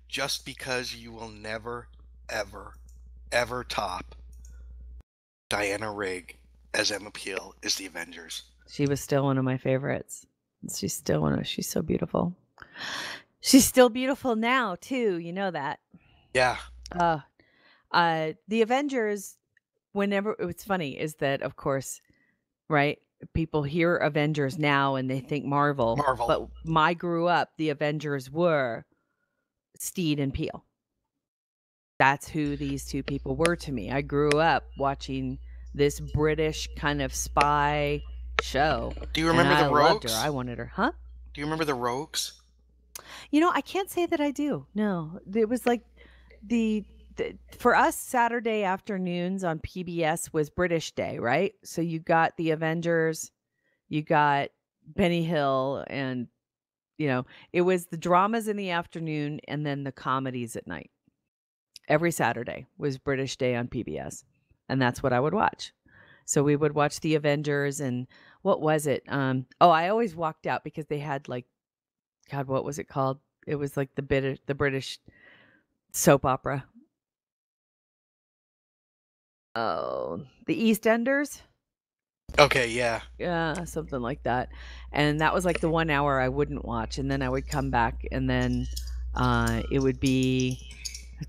just because you will never, ever, ever top Diana Rigg as Emma Peel, is The Avengers. She was still one of my favorites. She's so beautiful. She's still beautiful now too. You know that. Yeah. The Avengers, whenever, it's funny is that, of course, right? People hear Avengers now and they think Marvel. But when I grew up, the Avengers were Steed and Peel. That's who these two people were to me. I grew up watching this British kind of spy show. Do you remember the Rogues? I loved her. I wanted her. Huh? Do you remember the Rogues? I can't say that I do. No. It was like for us, Saturday afternoons on PBS was British Day, right? So you got the Avengers, you got Benny Hill, and it was the dramas in the afternoon and then the comedies at night. Every Saturday was British Day on PBS, and that's what I would watch. So we would watch the Avengers, and what was it? I always walked out because they had God, what was it called? It was like the British soap opera. Oh, the EastEnders. Okay, yeah. Yeah, something like that. And that was like the 1 hour I wouldn't watch, and then I would come back, and then it would be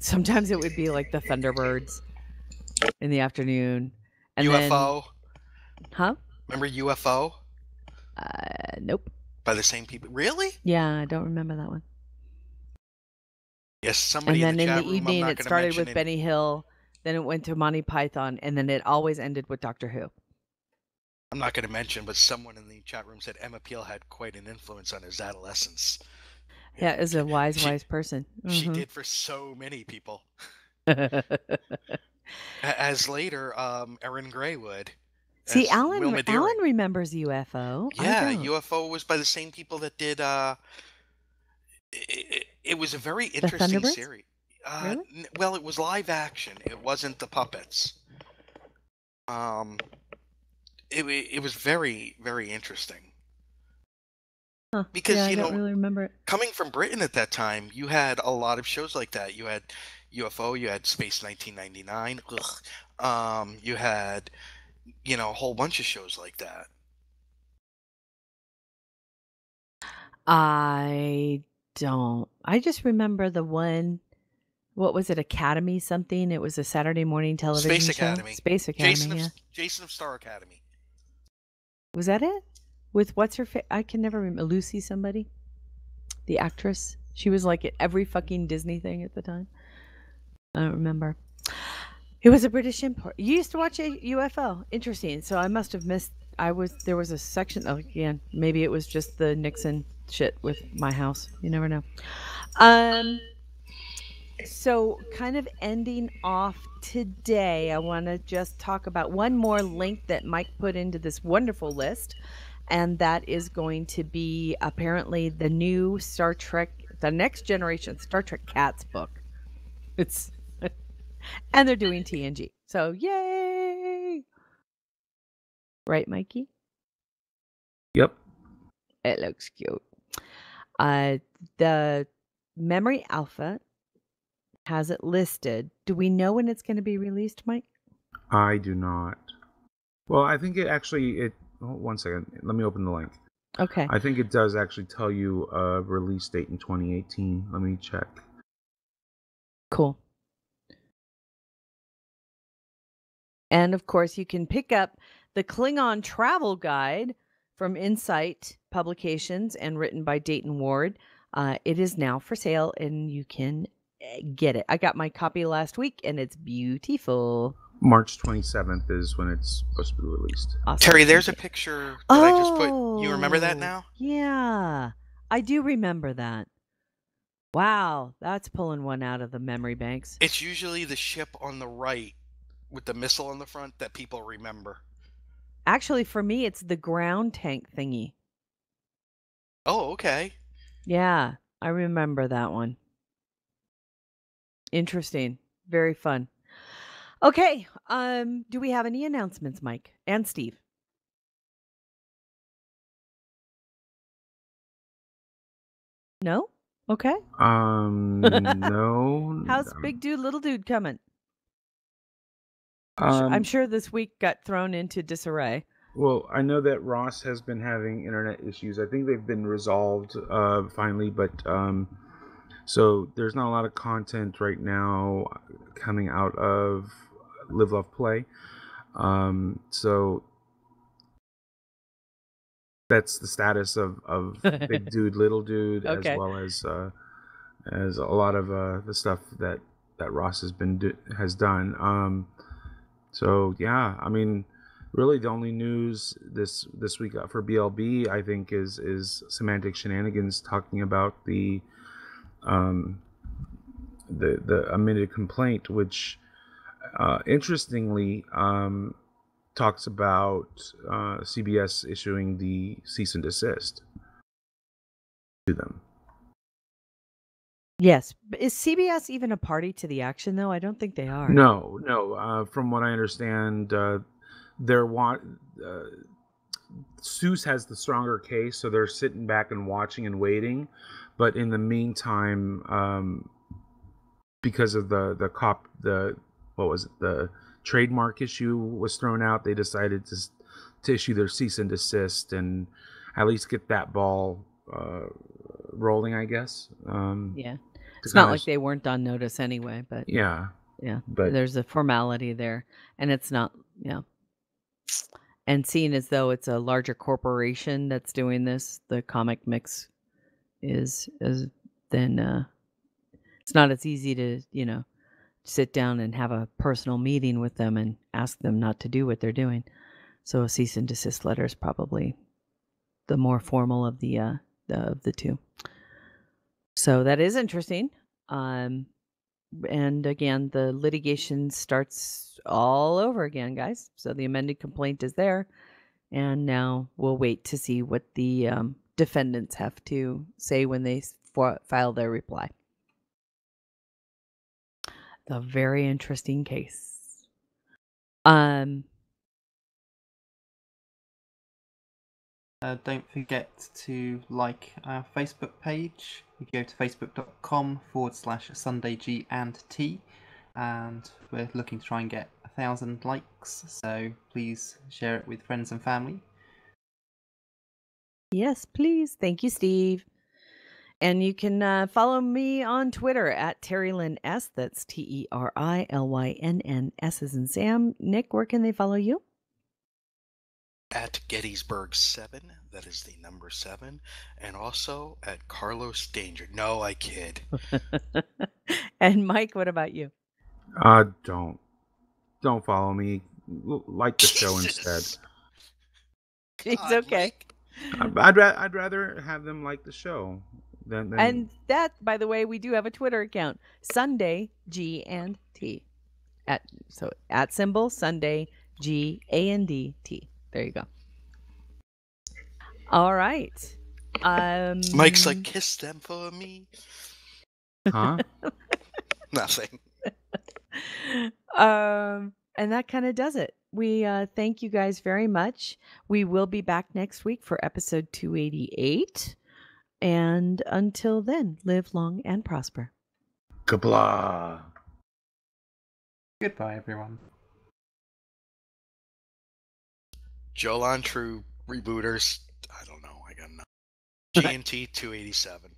sometimes it would be like the Thunderbirds in the afternoon. And UFO. Then, huh? Remember UFO? Nope. By the same people. Really? Yeah, I don't remember that one. Yes, somebody and then in the chat the room, evening it started with Benny Hill, then it went to Monty Python, and then it always ended with Doctor Who. I'm not going to mention, but someone in the chat room said Emma Peel had quite an influence on his adolescence. Yeah, as a wise person. Mm-hmm. She did for so many people. As later, Erin Gray would. See, Alan remembers UFO. Yeah, UFO was by the same people that did. It was a very interesting series. Really? Well, it was live action. It wasn't the puppets. It was very, very interesting. Huh. Because I don't really remember it. Coming from Britain at that time, you had a lot of shows like that. You had UFO, you had Space 1999. You had, a whole bunch of shows like that. I don't. I just remember the one. What was it? Academy something? It was a Saturday morning television Space show. Academy. Space Academy. Jason of Star Academy. Was that it? With what's her I can never remember. Lucy somebody? The actress? She was like at every fucking Disney thing at the time. I don't remember. It was a British import. You used to watch a UFO. Interesting. So I must have missed. There was a section. Again, maybe it was just the Nixon shit with my house. You never know. So, kind of ending off today, I want to just talk about one more link that Mike put into this wonderful list, and that is going to be apparently the new Star Trek, the next generation Star Trek Cats book. It's and they're doing TNG. So, yay! Right, Mikey? Yep. It looks cute. The Memory Alpha has it listed. Do we know when it's going to be released, Mike? I do not. Well, I think it. Oh, 1 second. Let me open the link. Okay. I think it does actually tell you a release date in 2018. Let me check. Cool. And of course, you can pick up the Klingon Travel Guide from Insight Publications and written by Dayton Ward. It is now for sale and you can get it. I got my copy last week and it's beautiful. March 27th is when it's supposed to be released. Awesome. Terry, there's a picture that I just put. You remember that now? Yeah, I do remember that. Wow, that's pulling one out of the memory banks. It's usually the ship on the right with the missile on the front that people remember. Actually, for me, it's the ground tank thingy. Oh, okay. Yeah, I remember that one. Interesting. Very fun. Okay, do we have any announcements, Mike and Steve? No? Okay. No. How's Big Dude, Little Dude coming? I'm sure this week got thrown into disarray. Well, I know that Ross has been having internet issues. I think they've been resolved finally, but so there's not a lot of content right now coming out of Live Love Play. So that's the status of Big Dude, Little Dude, Okay. as well as a lot of the stuff that Ross has done. So yeah, I mean, really the only news this week for BLB, I think, is Semantic Shenanigans talking about the amended complaint, which interestingly talks about CBS issuing the cease and desist to them. Yes. Is CBS even a party to the action, though? I don't think they are. No. From what I understand, Seuss has the stronger case, so they're sitting back and watching and waiting. But in the meantime, because of the trademark issue was thrown out, they decided to issue their cease and desist and at least get that ball rolling, I guess. Yeah. It's not like they weren't on notice anyway, but yeah. But there's a formality there, and it's not, and seeing as though it's a larger corporation that's doing this, the comic mix is then it's not as easy to, sit down and have a personal meeting with them and ask them not to do what they're doing. So a cease and desist letter is probably the more formal of the two. So that is interesting. And again, the litigation starts all over again, guys. So the amended complaint is there. And now we'll wait to see what the defendants have to say when they file their reply. A very interesting case. Don't forget to like our Facebook page. You go to facebook.com/SundayG&T, and we're looking to try and get 1,000 likes, so please share it with friends and family. Yes, please. Thank you, Steve. And you can follow me on Twitter at TerryLynnS. That's TerryLynnS as in Sam. Nick, where can they follow you? At Gettysburg7, that is the number 7, and also at Carlos Danger. No, I kid. And Mike, what about you? Don't follow me. Like the show instead. It's okay. I'd rather have them like the show. Then And that, by the way, we do have a Twitter account, Sunday G and T. At symbol Sunday GANDT. There you go. All right. Mike's like, kiss them for me. huh? Nothing. And that kind of does it. We thank you guys very much. We will be back next week for episode 288. And until then, live long and prosper. Kabla. Goodbye, everyone. Jolan True Rebooters. I don't know. I got nothing. GNT 287.